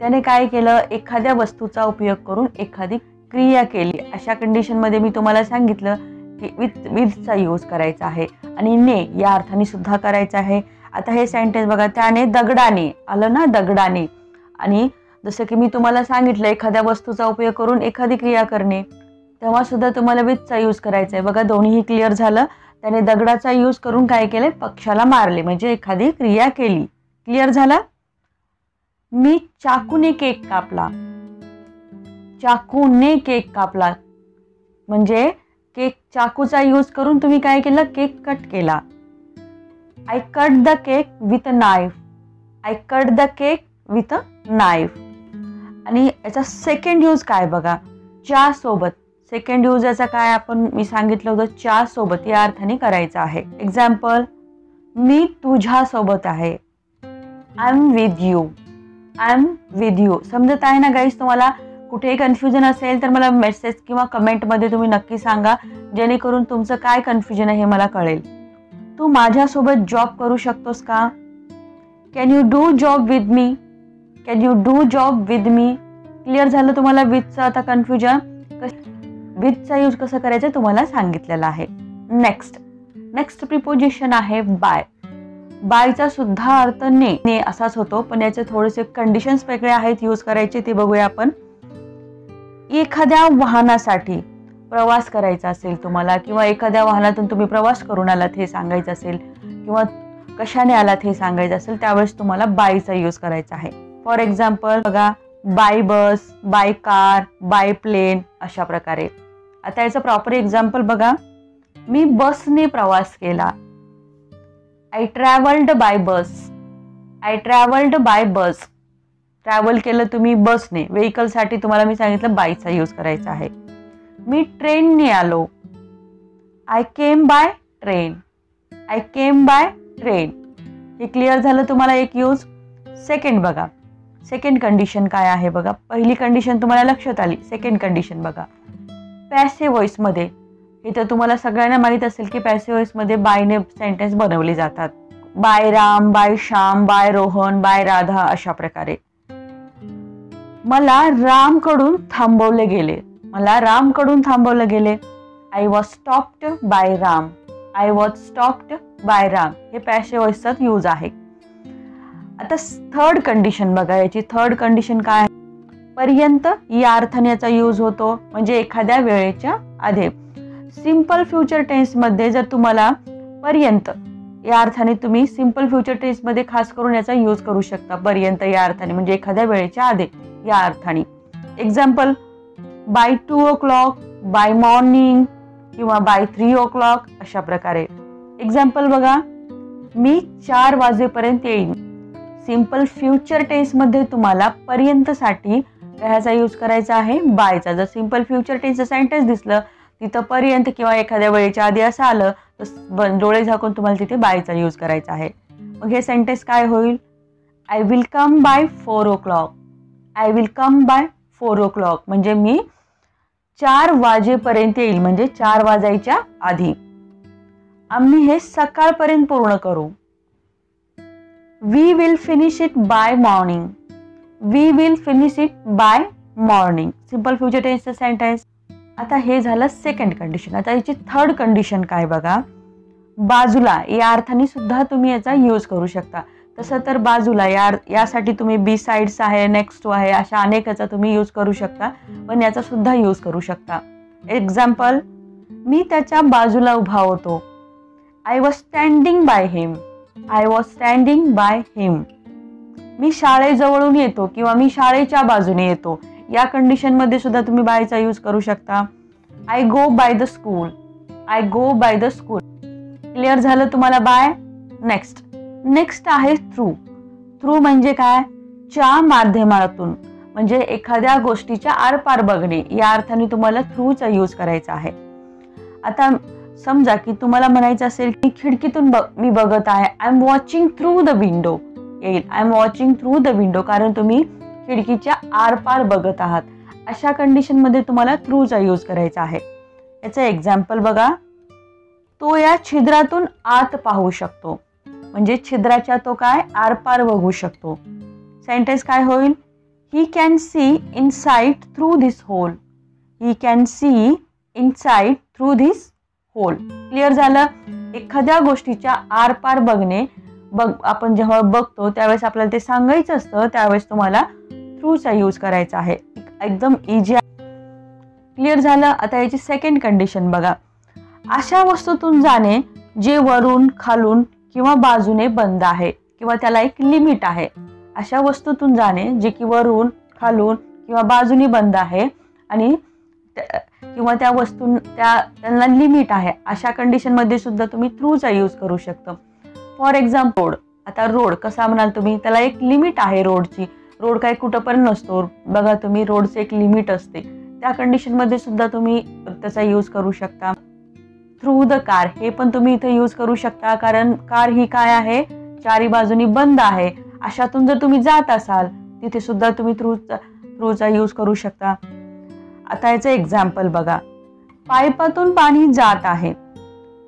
Speaker 1: त्याने काय केलं? एखाद्या वस्तूचा उपयोग करून एखादी क्रिया केली. अशा कंडिशनमध्ये मी तुम्हाला सांगितलं की विथचा यूज करायचा आहे आणि ने या अर्थाने सुद्धा करायचा आहे. आता हे सेंटेन्स बघा, त्याने दगडाने, आलं ना दगडाने. आणि जसं की मी तुम्हाला सांगितलं एखाद्या वस्तूचा उपयोग करून एखादी क्रिया करणे, तेव्हा सुद्धा तुम्हाला विथचा यूज करायचा आहे. बघा दोन्हीही क्लिअर झालं. त्याने दगडाचा यूज करून काय केले? पक्षाला मारले म्हणजे एखादी क्रिया केली. क्लिअर झाला? मी चाकूने केक कापला. चाकूने केक कापला म्हणजे केक, चाकूचा यूज करून तुम्ही काय केलं? केक कट केला. I cut the cake with a knife. I cut the cake with a knife. आणि याचा सेकंड यूज काय बघा, च्या सोबत. सेकंड यूज याचा काय मी सांगितलं होतं च्या सोबत या अर्थाने करायचा आहे. एक्झाम्पल, मी तुझ्या सोबत आहे. I am with you. I am with you. समजत आहे ना गाईज तुम्हाला? कुठेही कन्फ्युजन असेल तर मला मेसेज किंवा कमेंटमध्ये तुम्ही नक्की सांगा, जेणेकरून तुमचं काय कन्फ्युजन आहे हे मला कळेल. तू माझ्यासोबत जॉब करू शकतोस का? Can you do job with me? Can you do job with me? Clear झालं तुम्हाला विथचं आता कन्फ्युजन? विथचा यूज कसं करायचं तुम्हाला सांगितलेलं आहे. नेक्स्ट प्रिपोजिशन आहे बाय. बायचा सुद्धा अर्थ ने असाच होतो, पण याचे थोडेसे कंडिशन्स वेगळे आहेत यूज करायचे, ते बघूया आपण. एखाद्या वाहनासाठी प्रवास करायचा असेल तुम्हाला किंवा एखाद्या वाहनातून तुम्ही प्रवास करून आलात हे सांगायचं असेल किंवा कशाने आलात हे सांगायचं असेल, त्यावेळेस तुम्हाला बायचा यूज करायचा आहे. फॉर एक्झाम्पल बघा, by bus, by car, by plane अशा प्रकारे. आता याचं प्रॉपर एक्झाम्पल बघा, मी बसने प्रवास केला. I travelled by bus. I travelled by bus. Travel केलं तुम्ही बसने. व्हेकलसाठी तुम्हाला मी सांगितलं बायचा यूज करायचा आहे. मी ट्रेनने आलो. I came by train. I came by train. हे क्लिअर झालं तुम्हाला एक यूज. सेकंड बघा, सेकंड कंडिशन काय आहे बघा. पहिली कंडिशन तुम्हाला लक्षात आली. सेकंड कंडिशन बघा, पॅसिव्ह व्हॉइसमध्ये. इथं तुम्हाला सगळ्यांना माहीत असेल की पॅसिव्ह व्हॉइसमध्ये बायने सेंटेन्स बनवले जातात. By Ram, by Shyam, by Rohan, by Radha, अशा प्रकारे. मला रामकडून थांबवले गेले. मला रामकडून थांबवले गेले. I was stopped bye Ram. I was stopped bye Ram. हे पॅसिव्ह व्हॉइसचा यूज आहे. आता थर्ड कंडिशन बघा. याची थर्ड कंडिशन काय आहे. पर्यंत या अर्थाने याचा यूज होतो, म्हणजे एखाद्या वेळेच्या आधी. सिंपल फ्युचर टेन्स मध्ये जर तुम्हाला पर्यंत या अर्थाने, तुम्ही सिंपल फ्युचर टेन्स मध्ये खास करून याचा यूज करू शकता. पर्यंत या अर्थाने म्हणजे एखाद्या वेळेच्या आधी या अर्थाने. Example, by 2 o'clock, by morning किंवा बाय 3 o'clock, अशा प्रकारे. एक्झाम्पल बघा, मी 4 वाजेपर्यंत येईन. सिंपल फ्युचर टेन्स मध्ये तुम्हाला पर्यंत साठी ह्याचा यूज करायचा आहे बायचा. जर सिंपल फ्युचर टेन्सचं सेंटेन्स दिसलं तिथं पर्यंत किंवा एखाद्या वेळेच्या आधी असं आलं तर डोळे झाकून तुम्हाला तिथे बायचा यूज करायचा आहे. मग हे सेंटेन्स काय होईल. I will come by 4 o'clock. I will come by 4 o'clock म्हणजे मी 4 वाजेपर्यंत येईल, म्हणजे 4 वाजायच्या आधी. आम्ही हे सकाळपर्यंत पूर्ण करू. We will finish it by morning. We will finish it by morning. Simple future टेन्सचं सेंटेन्स. आता हे झालं सेकंड कंडिशन. आता याची थर्ड कंडिशन काय बघा. बाजूला या अर्थाने सुद्धा तुम्ही याचा यूज करू शकता. तसं तर बाजूला यासाठी तुम्ही बी साइड्स आहे, नेक्स्ट टू आहे, अशा अनेक याचा तुम्ही यूज करू शकता, पण याचा सुद्धा यूज करू शकता. एक्झाम्पल, मी त्याच्या बाजूला उभा होतो. I was standing by him. I was standing by him. मी शाळेजवळून येतो किंवा मी शाळेच्या बाजूने येतो. या कंडिशन मध्ये सुद्धा तुम्ही बायचा यूज करू शकता. I go by the school. I go by the school. Clear झालं तुम्हाला बाय. नेक्स्ट आहे थ्रू. थ्रू म्हणजे काय. च्या माध्यमातून, म्हणजे एखाद्या गोष्टीच्या आरपार बघणे, या अर्थाने तुम्हाला थ्रूचा यूज करायचा आहे. आता समजा की तुम्हाला म्हणायचं असेल की खिडकीतून मी बघत आहे. I am watching through the window येईल. I am watching through the window, कारण तुम्ही खिडकीच्या आरपार बघत आहात. अशा कंडिशन मध्ये तुम्हाला थ्रूचा यूज करायचा आहे. याचं एक्झाम्पल बघा. तो या छिद्रातून आत पाहू शकतो, म्हणजे छिद्राच्या तो काय आरपार बघू शकतो. सेंटेन्स काय होईल. He can see inside through this hole. He can see inside through this hole. Clear झालं. एखाद्या गोष्टीच्या आरपार बघणे. आपण जेव्हा बघतो त्यावेळेस आपल्याला ते सांगायचं असतं, त्यावेळेस तुम्हाला थ्रूचा यूज करायचा आहे. एकदम इझी. क्लिअर झालं. आता याची सेकंड कंडिशन बघा. अशा वस्तूतून जाणे जे वरून, खालून किंवा बाजूने बंद आहे किंवा त्याला एक लिमिट आहे. अशा वस्तूतून जाणे जे की वरून, खालून किंवा बाजूने बंद आहे आणि किंवा त्या वस्तू त्यांना लिमिट आहे. अशा कंडिशन मध्ये सुद्धा तुम्ही थ्रूचा यूज करू शकता. For example, road. आता रोड कसा म्हणाल तुम्ही, त्याला एक लिमिट आहे रोडची. रोड काही कुठं पण नसतो बघा तुम्ही. रोडचे एक लिमिट असते. त्या कंडिशन मध्ये सुद्धा तुम्ही त्याचा यूज करू शकता. थ्रू द कार हे पण तुम्ही इथे यूज करू शकता, कारण कार ही काय आहे, चारी बाजूनी बंद आहे. अशातून जर तुम्ही जात असाल तिथे सुद्धा तुम्ही थ्रूचा यूज करू शकता. आता याचं एक्झाम्पल बघा. पाईपातून पाणी जात आहे.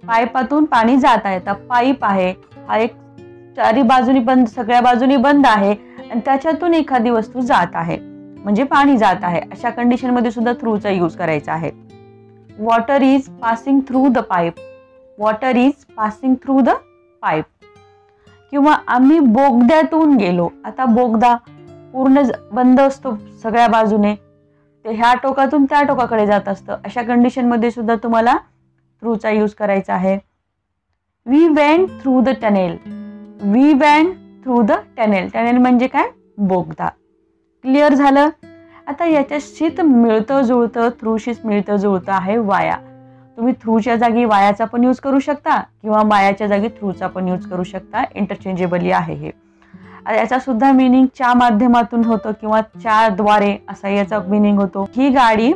Speaker 1: पाईपातून पाणी जात आहे. आता पाईप आहे हा एक चारी बाजूनी बंद, सगळ्या बाजूनी बंद आहे आणि त्याच्यातून एखादी वस्तू जात आहे, म्हणजे पाणी जात आहे. अशा कंडिशन मध्ये सुद्धा थ्रूचा यूज करायचा आहे. Water is passing through the pipe. Water is passing through the pipe. किंवा आम्ही बोगद्यातून गेलो. आता बोगदा पूर्ण बंद असतो सगळ्या बाजूने, ते ह्या टोकातून त्या टोकाकडे जात असतं. अशा कंडिशन मध्ये सुद्धा तुम्हाला थ्रूचा यूज करायचा आहे. We went through the tunnel. We went through the tunnel. Tunnel म्हणजे काय, बोगदा. क्लिअर झालं. आता याच्याशी मिळतं जुळतं, थ्रूशीच मिळतं जुळतं आहे वाया. तुम्ही थ्रूच्या जागी वायाचा पण यूज करू शकता किंवा वायाच्या जागी थ्रूचा पण यूज करू शकता. इंटरचेंजेबली आहे हे. याचा सुद्धा मिनिंग च्या माध्यमातून होतो किंवा च्या द्वारे असा याचा मिनिंग होतो. ही गाडी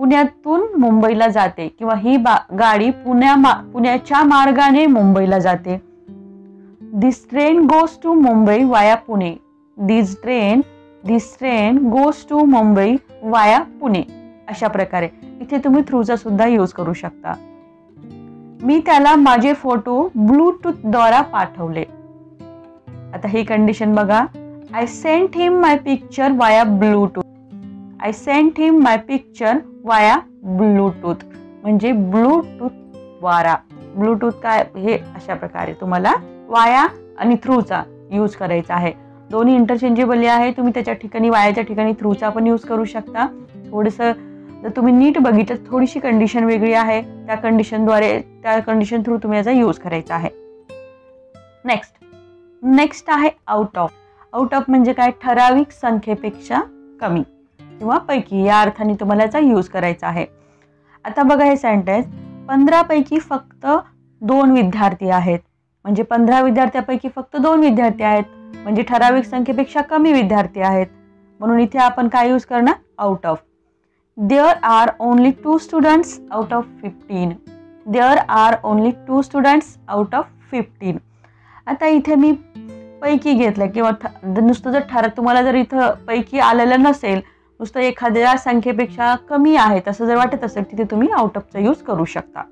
Speaker 1: पुण्यातून मुंबईला जाते किंवा ही गाडी पुण्याच्या मार्गाने मुंबईला जाते. दिस ट्रेन गोज टू मुंबई वाया पुणे. दिस ट्रेन गोज टू मुंबई वाया पुणे. अशा प्रकारे इथे तुम्ही थ्रूचा सुद्धा यूज करू शकता. मी त्याला माझे फोटो ब्लूटूथ द्वारा पाठवले. आता ही कंडिशन बघा. I sent him my picture via Bluetooth. I sent him my picture via Bluetooth म्हणजे ब्लूटूथ द्वारा. ब्लूटूथ काय हे अशा प्रकारे तुम्हाला वाया आणि थ्रूचा यूज करायचा आहे. दोन्ही इंटरचेंजेबल आहे. तुम्ही त्याच्या ठिकाणी वायाच्या ठिकाणी थ्रूचा पण यूज करू शकता. थोडंसं जर तुम्ही नीट बघितलं थोडीशी कंडिशन वेगळी आहे. त्या कंडिशन थ्रू तुम्ही याचा यूज करायचा आहे. नेक्स्ट आहे आउट ऑफ. आउट ऑफ म्हणजे काय? ठराविक संख्येपेक्षा कमी किंवा पैकी या अर्थाने तुम्हाला याचा यूज करायचा आहे. आता बघा हे सेंटेन्स. 15 पैकी फक्त 2 विद्यार्थी आहेत म्हणजे 15 विद्यार्थ्यापैकी फक्त 2 विद्यार्थी आहेत म्हणजे ठराविक संख्येपेक्षा कमी विद्यार्थी आहेत. म्हणून इथे आपण काय यूज करणार? Out of. There are only 2 students out of 15. There are only 2 students out of 15. आता इथे मी पैकी घेतलं किंवा नुसतं जर तुम्हाला जर इथं पैकी आलेलं नसेल, नुसतं एखाद्या संख्येपेक्षा कमी आहे तसं जर वाटत असेल तिथे तुम्ही आउट ऑफचा यूज करू शकता.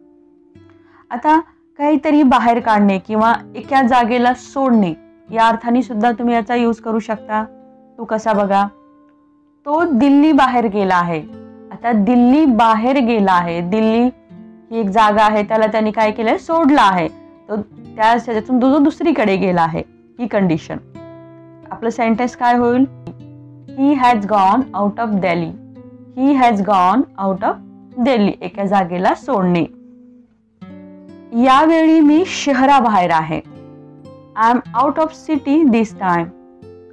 Speaker 1: आता काहीतरी बाहेर काढणे किंवा एका जागेला सोडणे या अर्थाने सुद्धा तुम्ही याचा यूज करू शकता. तो कसा बघा. तो दिल्ली बाहेर गेला आहे. आता दिल्ली बाहेर गेला आहे. दिल्ली ही एक जागा आहे त्याला त्यांनी काय केलंय? सोडला आहे. तो त्यातून दुसरीकडे गेला आहे. ही कंडिशन. आपलं सेंटेन्स काय होईल? He has gone out of Delhi. He has gone out of Delhi. एका जागेला सोडणे. यावेळी मी शहराबाहेर आहे. I am out of city this time.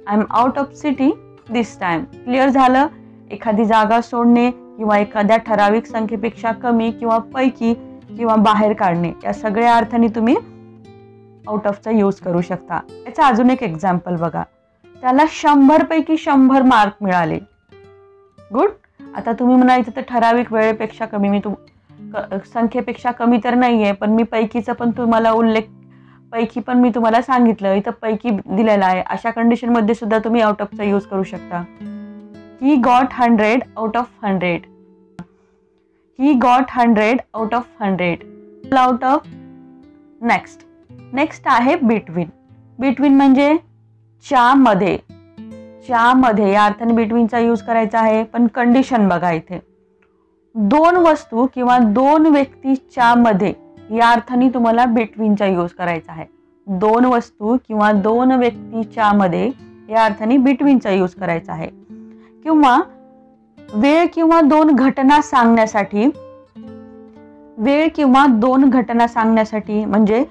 Speaker 1: I am out of city this time. Clear झालं? एखादी जागा सोडणे किंवा एखाद्या ठराविक संख्येपेक्षा कमी किंवा पैकी किंवा बाहेर काढणे या सगळ्या अर्थाने तुम्ही आउट ऑफचा यूज करू शकता. याचा अजून एक एक्झाम्पल बघा. त्याला 100 पैकी 100 मार्क मिळाले. गुड. आता तुम्ही म्हणायचं तर ठराविक वेळेपेक्षा कमी. मी संख्येपेक्षा कमी तर नाहीये पण मी पैकीचं पण तुम्हाला पैकी पण मी तुम्हाला सांगितलं. इथं पैकी दिलेला आहे. अशा कंडिशन मध्ये सुद्धा तुम्ही आउट ऑफचा यूज करू शकता. He got 100 out of 100. He got 100 out of 100. Out of. Next आहे between. between म्हणजे च्यामध्ये. च्यामध्ये या अर्थाने betweenचा यूज करायचा आहे. पण कंडिशन बघा इथे. 2 वस्तू किंवा 2 व्यक्तीच्या मध्ये या अर्थाने तुम्हाला betweenचा यूज करायचा आहे. 2 वस्तू किंवा 2 व्यक्तीच्या मध्ये या अर्थाने betweenचा यूज करायचा आहे. किंवा वेळ किंवा 2 घटना सांगण्यासाठी म्हणजे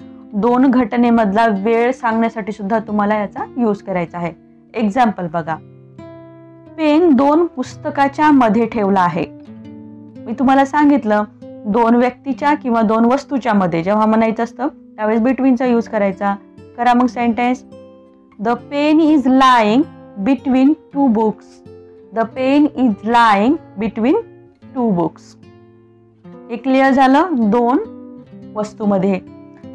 Speaker 1: 2 घटनेमधला वेळ सांगण्यासाठी सुद्धा तुम्हाला याचा यूज करायचा आहे. एक्झाम्पल बघा. पेन 2 पुस्तकाच्या मध्ये ठेवला आहे. मी तुम्हाला सांगितलं 2 व्यक्तीच्या किंवा 2 वस्तूच्या मध्ये जेव्हा म्हणायचं असतं त्यावेळेस बिटवीनचा यूज करायचा. करा मग sentence. The pen is lying between 2 books. The pen is lying between 2 books. हे क्लिअर झालं 2 वस्तूमध्ये.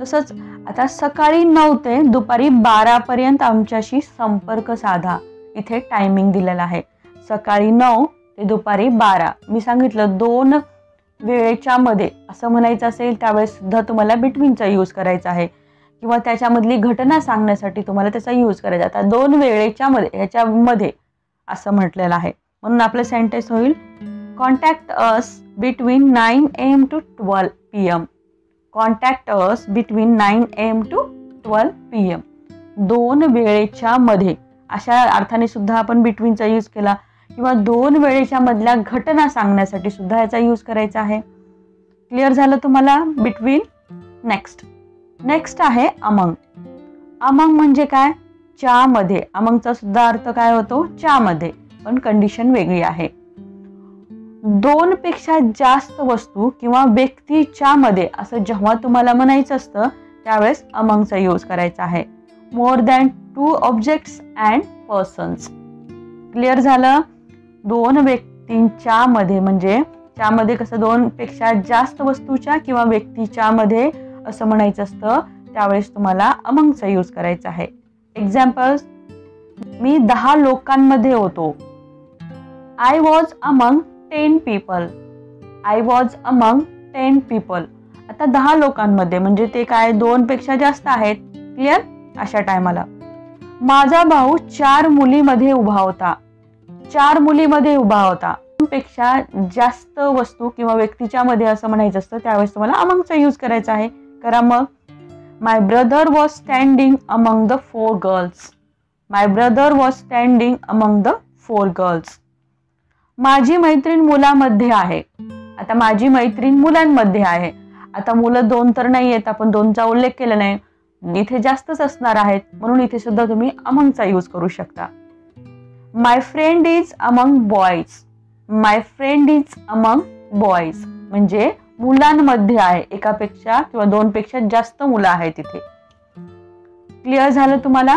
Speaker 1: तसंच आता सकाळी 9 ते दुपारी 12 पर्यंत आमच्याशी संपर्क साधा. इथे टायमिंग दिलेला आहे. सकाळी 9 ते दुपारी 12. मी सांगितलं 2 वेळेच्या मध्ये असं म्हणायचं असेल त्यावेळेस सुद्धा तुम्हाला बिटवीनचा यूज करायचा आहे किंवा त्याच्यामधली घटना सांगण्यासाठी तुम्हाला त्याचा यूज करायचा. आता 2 वेळेच्या मध्ये ह्याच्यामध्ये असं म्हटलेलं आहे. म्हणून आपलं सेंटेन्स होईल. Contact us between 9 AM to 12 PM. Contact us between 9 AM to 12 PM. 2 वेळेच्या मध्ये अशा अर्थाने सुद्धा आपण बिटवीनचा यूज केला किंवा 2 वेळेच्या मधल्या घटना सांगण्यासाठी सुद्धा याचा यूज करायचा आहे. क्लिअर झालं तुम्हाला बिटवीन. नेक्स्ट आहे अमंग. अमंग म्हणजे काय? च्यामध्ये. अमंगचा सुद्धा अर्थ काय होतो? च्यामध्ये. पण कंडिशन वेगळी आहे. 2 पेक्षा जास्त वस्तू किंवा व्यक्तीच्या मध्ये असं जेव्हा तुम्हाला म्हणायचं असतं त्यावेळेस अमंगचा यूज करायचा आहे. More than 2 objects and persons. Clear झालं? 2 व्यक्तींच्या मध्ये म्हणजे त्यामध्ये कसं दोन पेक्षा जास्त वस्तूच्या किंवा व्यक्तीच्या मध्ये असं म्हणायचं असतं, त्यावेळेस तुम्हाला अमंगचा यूज करायचा आहे. एक्झाम्पल्स, मी 10 लोकांमध्ये होतो. I was among 10 people. I was among 10 people. आता 10 लोकांमध्ये म्हणजे ते काय 2 पेक्षा जास्त आहेत. क्लिअर? अशा टायमाला माझा भाऊ 4 मुलीमध्ये उभा होता. 4 मुलीमध्ये उभा होता. 2 पेक्षा जास्त वस्तू किंवा व्यक्तीच्या मध्ये असं म्हणायचं असतं, त्यावेळेस तुम्हाला अमंगचा यूज करायचा आहे. करा मग. My brother was standing among the 4 girls. My brother was standing among the 4 girls. माझी मैत्रीण मुलामध्ये आहे. आता माझी मैत्रीण मुलांमध्ये आहे. आता मुलं 2 तर नाही आहेत, आपण 2चा उल्लेख केला नाही, इथे जास्तच असणार आहेत, म्हणून इथे सुद्धा तुम्ही अमंगचा यूज करू शकता. My friend is among boys. My friend is among boys म्हणजे मुलांमध्ये आहे. एकापेक्षा किंवा 2 पेक्षा जास्त मुलं आहेत तिथे. क्लिअर झालं तुम्हाला?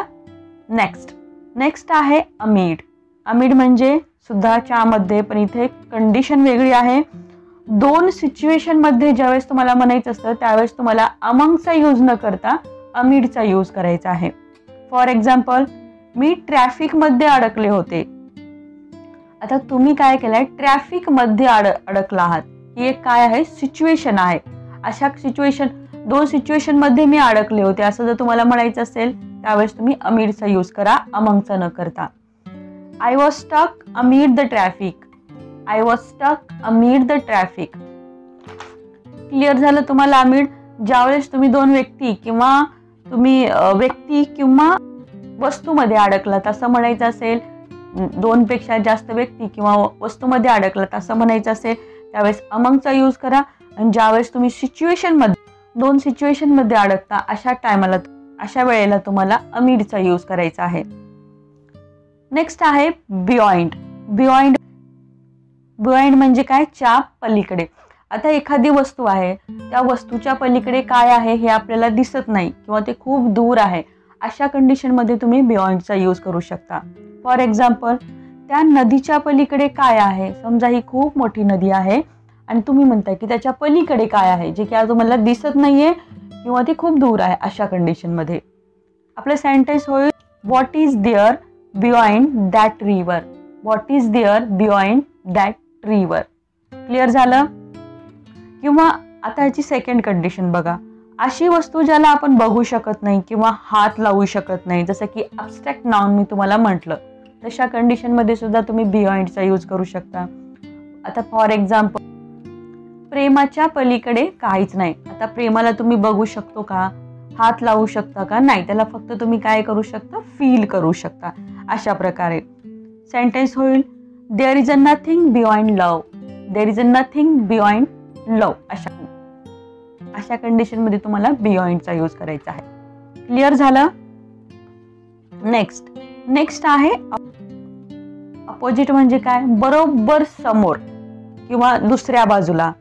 Speaker 1: नेक्स्ट आहे अमिड. अमिड म्हणजे सुद्धा च्यामध्ये, पण इथे कंडिशन वेगळी आहे. 2 सिच्युएशन मध्ये ज्यावेळेस तुम्हाला म्हणायचं असतं, त्यावेळेस तुम्हाला अमंगचा यूज न करता अमिडचा यूज करायचा आहे. फॉर एक्झाम्पल, मी ट्रॅफिक मध्ये अडकले होते. आता तुम्ही काय केलंय, ट्रॅफिक मध्ये अडकला आहात. ही एक काय आहे, सिच्युएशन आहे. अशा सिच्युएशन 2 सिच्युएशन मध्ये मी अडकले होते असं जर तुम्हाला म्हणायचं असेल, त्यावेळेस तुम्ही अमिडचा यूज करा, अमंगचा न करता. I was stuck amid the traffic. I was stuck amid the traffic. Clear झालं तुम्हाला? अमिड ज्यावेळेस तुम्ही 2 व्यक्ती किंवा तुम्ही व्यक्ती किंवा वस्तूमध्ये अडकलात असं म्हणायचं असेल, 2 पेक्षा जास्त व्यक्ती किंवा वस्तूमध्ये अडकलात असं म्हणायचं असेल, त्यावेळेस अमंगचा यूज करा. आणि ज्यावेळेस तुम्ही सिच्युएशनमध्ये 2 सिच्युएशनमध्ये अडकता, अशा वेळेला तुम्हाला अमिडचा यूज करायचा आहे. नेक्स्ट आहे बियॉइंड. बियॉइंड म्हणजे काय, च्या पलीकडे. आता एखादी वस्तू आहे, त्या वस्तूच्या पलीकडे काय आहे हे आपल्याला दिसत नाही किंवा ते खूप दूर आहे, अशा कंडिशनमध्ये तुम्ही बियॉइंडचा यूज करू शकता. फॉर एक्झाम्पल, त्या नदीच्या पलीकडे काय आहे. समजा ही खूप मोठी नदी आहे आणि तुम्ही म्हणताय की त्याच्या पलीकडे काय आहे, जे की तुम्हाला दिसत नाहीये किंवा ती खूप दूर आहे. अशा कंडिशनमध्ये आपलं सेंटेन्स होईल, what is there beyond that river. What is there beyond that river. Clear झालं? किंवा आता ह्याची सेकंड कंडिशन बघा. अशी वस्तू ज्याला आपण बघू शकत नाही किंवा हात लावू शकत नाही, जसं की ॲब्स्ट्रॅक्ट नाउन मी तुम्हाला म्हटलं, तशा कंडिशनमध्ये सुद्धा तुम्ही बियॉइंडचा यूज करू शकता. आता फॉर एक्झाम्पल, प्रेमाच्या पलीकडे काहीच नाही. आता प्रेमाला तुम्ही बघू शकतो का, हात लावू शकता का? नाही. त्याला फक्त तुम्ही काय करू शकता, फील करू शकता. अशा प्रकारे सेंटेन्स होईल, there is a nothing beyond love. There is a nothing beyond love. अशा कंडिशनमध्ये तुम्हाला बियॉइंडचा यूज करायचा आहे. क्लिअर झालं? नेक्स्ट आहे अपोजिट. म्हणजे काय, बरोबर समोर किंवा दुसऱ्या बाजूला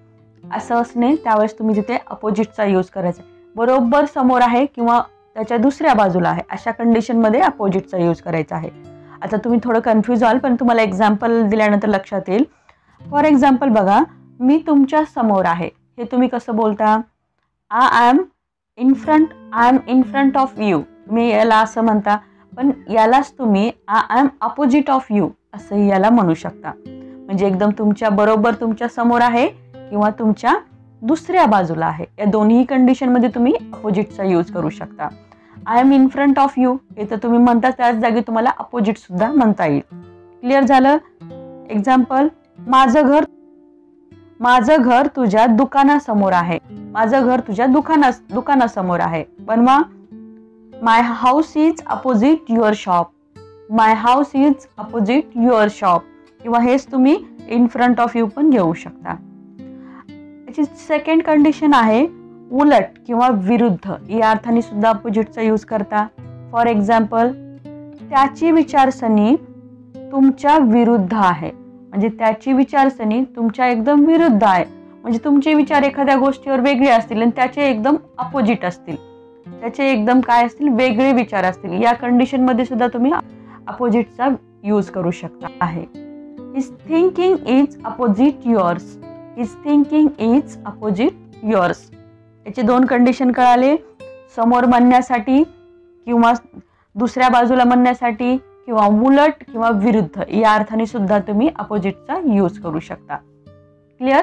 Speaker 1: असं असणे, त्यावेळेस तुम्ही तिथे अपोजिटचा यूज करायचा. बरोबर समोर आहे किंवा त्याच्या दुसऱ्या बाजूला आहे, अशा कंडिशनमध्ये अपोजिटचा यूज करायचा आहे. आता तुम्ही थोडं कन्फ्यूज व्हाल, पण तुम्हाला एक्झाम्पल दिल्यानंतर लक्षात येईल. फॉर एक्झाम्पल बघा, मी तुमच्या समोर आहे. हे तुम्ही कसं बोलता, I am in front of you. तुम्ही याला असं म्हणता, पण यालाच तुम्ही I am opposite of you असंही याला म्हणू शकता. म्हणजे एकदम तुमच्या बरोबर तुमच्या समोर आहे किंवा तुमच्या दुसऱ्या बाजूला आहे, या दोन्ही कंडिशनमध्ये तुम्ही अपोजिटचा यूज करू शकता. I am in front of you हे तर तुम्ही म्हणता, त्याच जागी तुम्हाला अपोजिट सुद्धा म्हणता येईल. क्लिअर झालं? एक्झाम्पल, माझं घर तुझ्या दुकानासमोर आहे. माझं घर तुझ्या दुकानासमोर आहे. बनवा, my house is opposite your shop. My house is opposite your shop. किंवा हेच तुम्ही इन फ्रंट ऑफ यू पण घेऊ शकता. याची सेकंड कंडिशन आहे उलट किंवा विरुद्ध. या अर्थाने सुद्धा अपोजिटचा यूज करता. फॉर एक्झाम्पल, त्याची विचारसरणी तुमच्या विरुद्ध आहे. म्हणजे त्याची विचारसरणी तुमच्या एकदम विरुद्ध आहे. म्हणजे तुमचे विचार एखाद्या गोष्टीवर वेगळे असतील आणि त्याचे एकदम अपोजिट असतील, त्याचे एकदम काय असतील, वेगळे विचार असतील. या कंडिशनमध्ये सुद्धा तुम्ही अपोजिटचा यूज करू शकता आहे. His thinking is opposite yours. His thinking is opposite yours. याचे दोन कंडिशन कळाले, समोर म्हणण्यासाठी किंवा दुसऱ्या बाजूला म्हणण्यासाठी किंवा उलट किंवा विरुद्ध या अर्थाने सुद्धा तुम्ही अपोजिटचा यूज करू शकता. क्लिअर.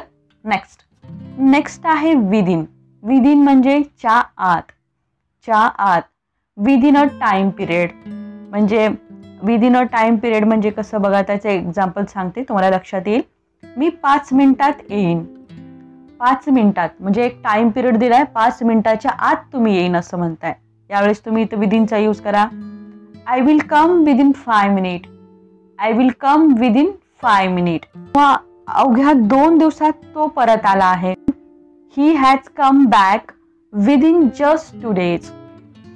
Speaker 1: नेक्स्ट आहे विदिन. विदिन म्हणजे च्या आत. विदिन अ टाइम पिरियड म्हणजे विदिन अ टाइम पिरियड म्हणजे कसं बघा, त्याचं एक्झाम्पल सांगते तुम्हाला लक्षात येईल. मी 5 मिनिटात येईन. 5 मिनिटात म्हणजे एक टाइम पिरियड दिलाय, 5 मिनिटाच्या आत तुम्ही येईन असं म्हणताय. यावेळेस तुम्ही इथं विदिनचा यूज करा. I will come within 5 minute. I will come within 5 minute. अवघ्या 2 दिवसात तो परत आला आहे. He has come back within just 2 days.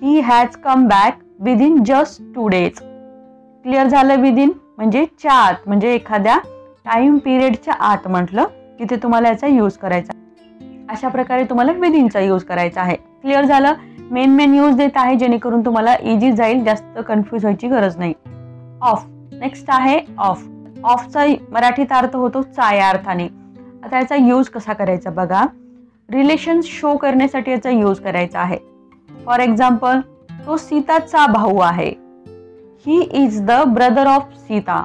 Speaker 1: He has come back within just 2 days. Clear झालं. विदिन म्हणजे च्या आत म्हणजे एखाद्या टाइम पिरियडच्या आत म्हटलं की ते तुम्हाला याचा यूज करायचा. अशा प्रकारे तुम्हाला विदिनचा यूज करायचा आहे. क्लिअर झालं. मेन यूज देत आहे जेणेकरून तुम्हाला इझी जाईल, जास्त कन्फ्यूज व्हायची गरज नाही. ऑफ. नेक्स्ट आहे ऑफ. ऑफचा मराठीत अर्थ होतो चा या अर्थाने. आता याचा यूज कसा करायचा बघा. रिलेशन शो करण्यासाठी याचा यूज करायचा आहे. फॉर एक्झाम्पल, तो सीताचा भाऊ आहे. He is the brother of Sita.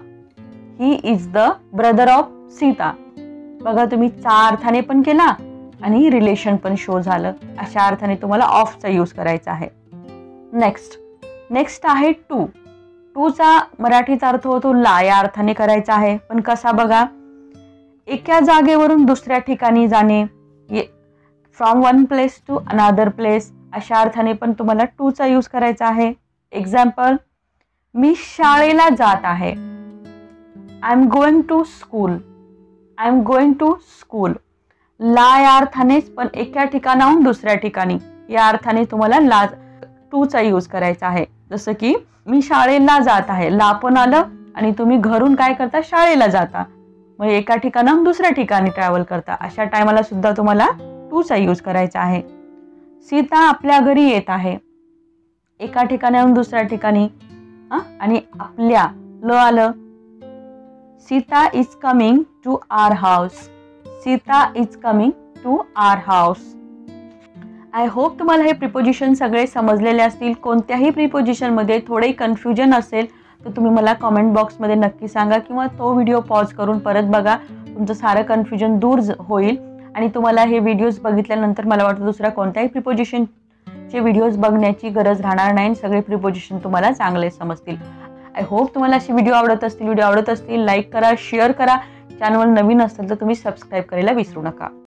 Speaker 1: He is the brother of Sita. बघा तुम्ही चा अर्थाने पण केला आणि रिलेशन पण शो झालं. अशा अर्थाने तुम्हाला ऑफचा यूज करायचा आहे. नेक्स्ट आहे टू. टूचा मराठीचा अर्थ होतो ला या अर्थाने करायचा आहे. पण कसा बघा, एका जागेवरून दुसऱ्या ठिकाणी जाणे, from one place to another place अशा अर्थाने पण तुम्हाला टूचा यूज करायचा आहे. एक्झाम्पल, मी शाळेला जात आहे. I am going to school. I am going to school. ला या अर्थानेच पण एका ठिकाणाहून दुसऱ्या ठिकाणी या अर्थाने तुम्हाला टूचा यूज करायचा आहे. जसं की मी शाळेला जात आहे, ला पण आलं आणि तुम्ही घरून काय करता, शाळेला जाता, मग एका ठिकाणाहून दुसऱ्या ठिकाणी ट्रॅव्हल करता. अशा टायमाला सुद्धा तुम्हाला टूचा यूज करायचा आहे. सीता आपल्या घरी येत आहे. एका ठिकाणाहून दुसऱ्या ठिकाणी आणि आपल्या ल आलं. Sita is coming to our house. Sita is coming to our house. I hope तुम्हाला हे प्रिपोजिशन सगळे समजलेले असतील. कोणत्याही प्रिपोजिशन मध्ये थोडे कन्फ्युजन असेल तर तुम्ही मला कमेंट बॉक्समध्ये नक्की सांगा किंवा तो व्हिडिओ पॉज करून परत बघा. तुमचं सारं कन्फ्युजन दूर होईल आणि तुम्हाला हे व्हिडिओज बघितल्यानंतर मला वाटतं दुसऱ्या कोणत्याही प्रिपोजिशनचे व्हिडिओज बघण्याची गरज राहणार नाही. सगळे प्रिपोजिशन तुम्हाला चांगले समजतील. आय होप तुम्हाला असे व्हिडिओ आवडत असतील लाईक करा, शेअर करा. चॅनल नवीन असेल तर तुम्ही सबस्क्राईब करायला विसरू नका.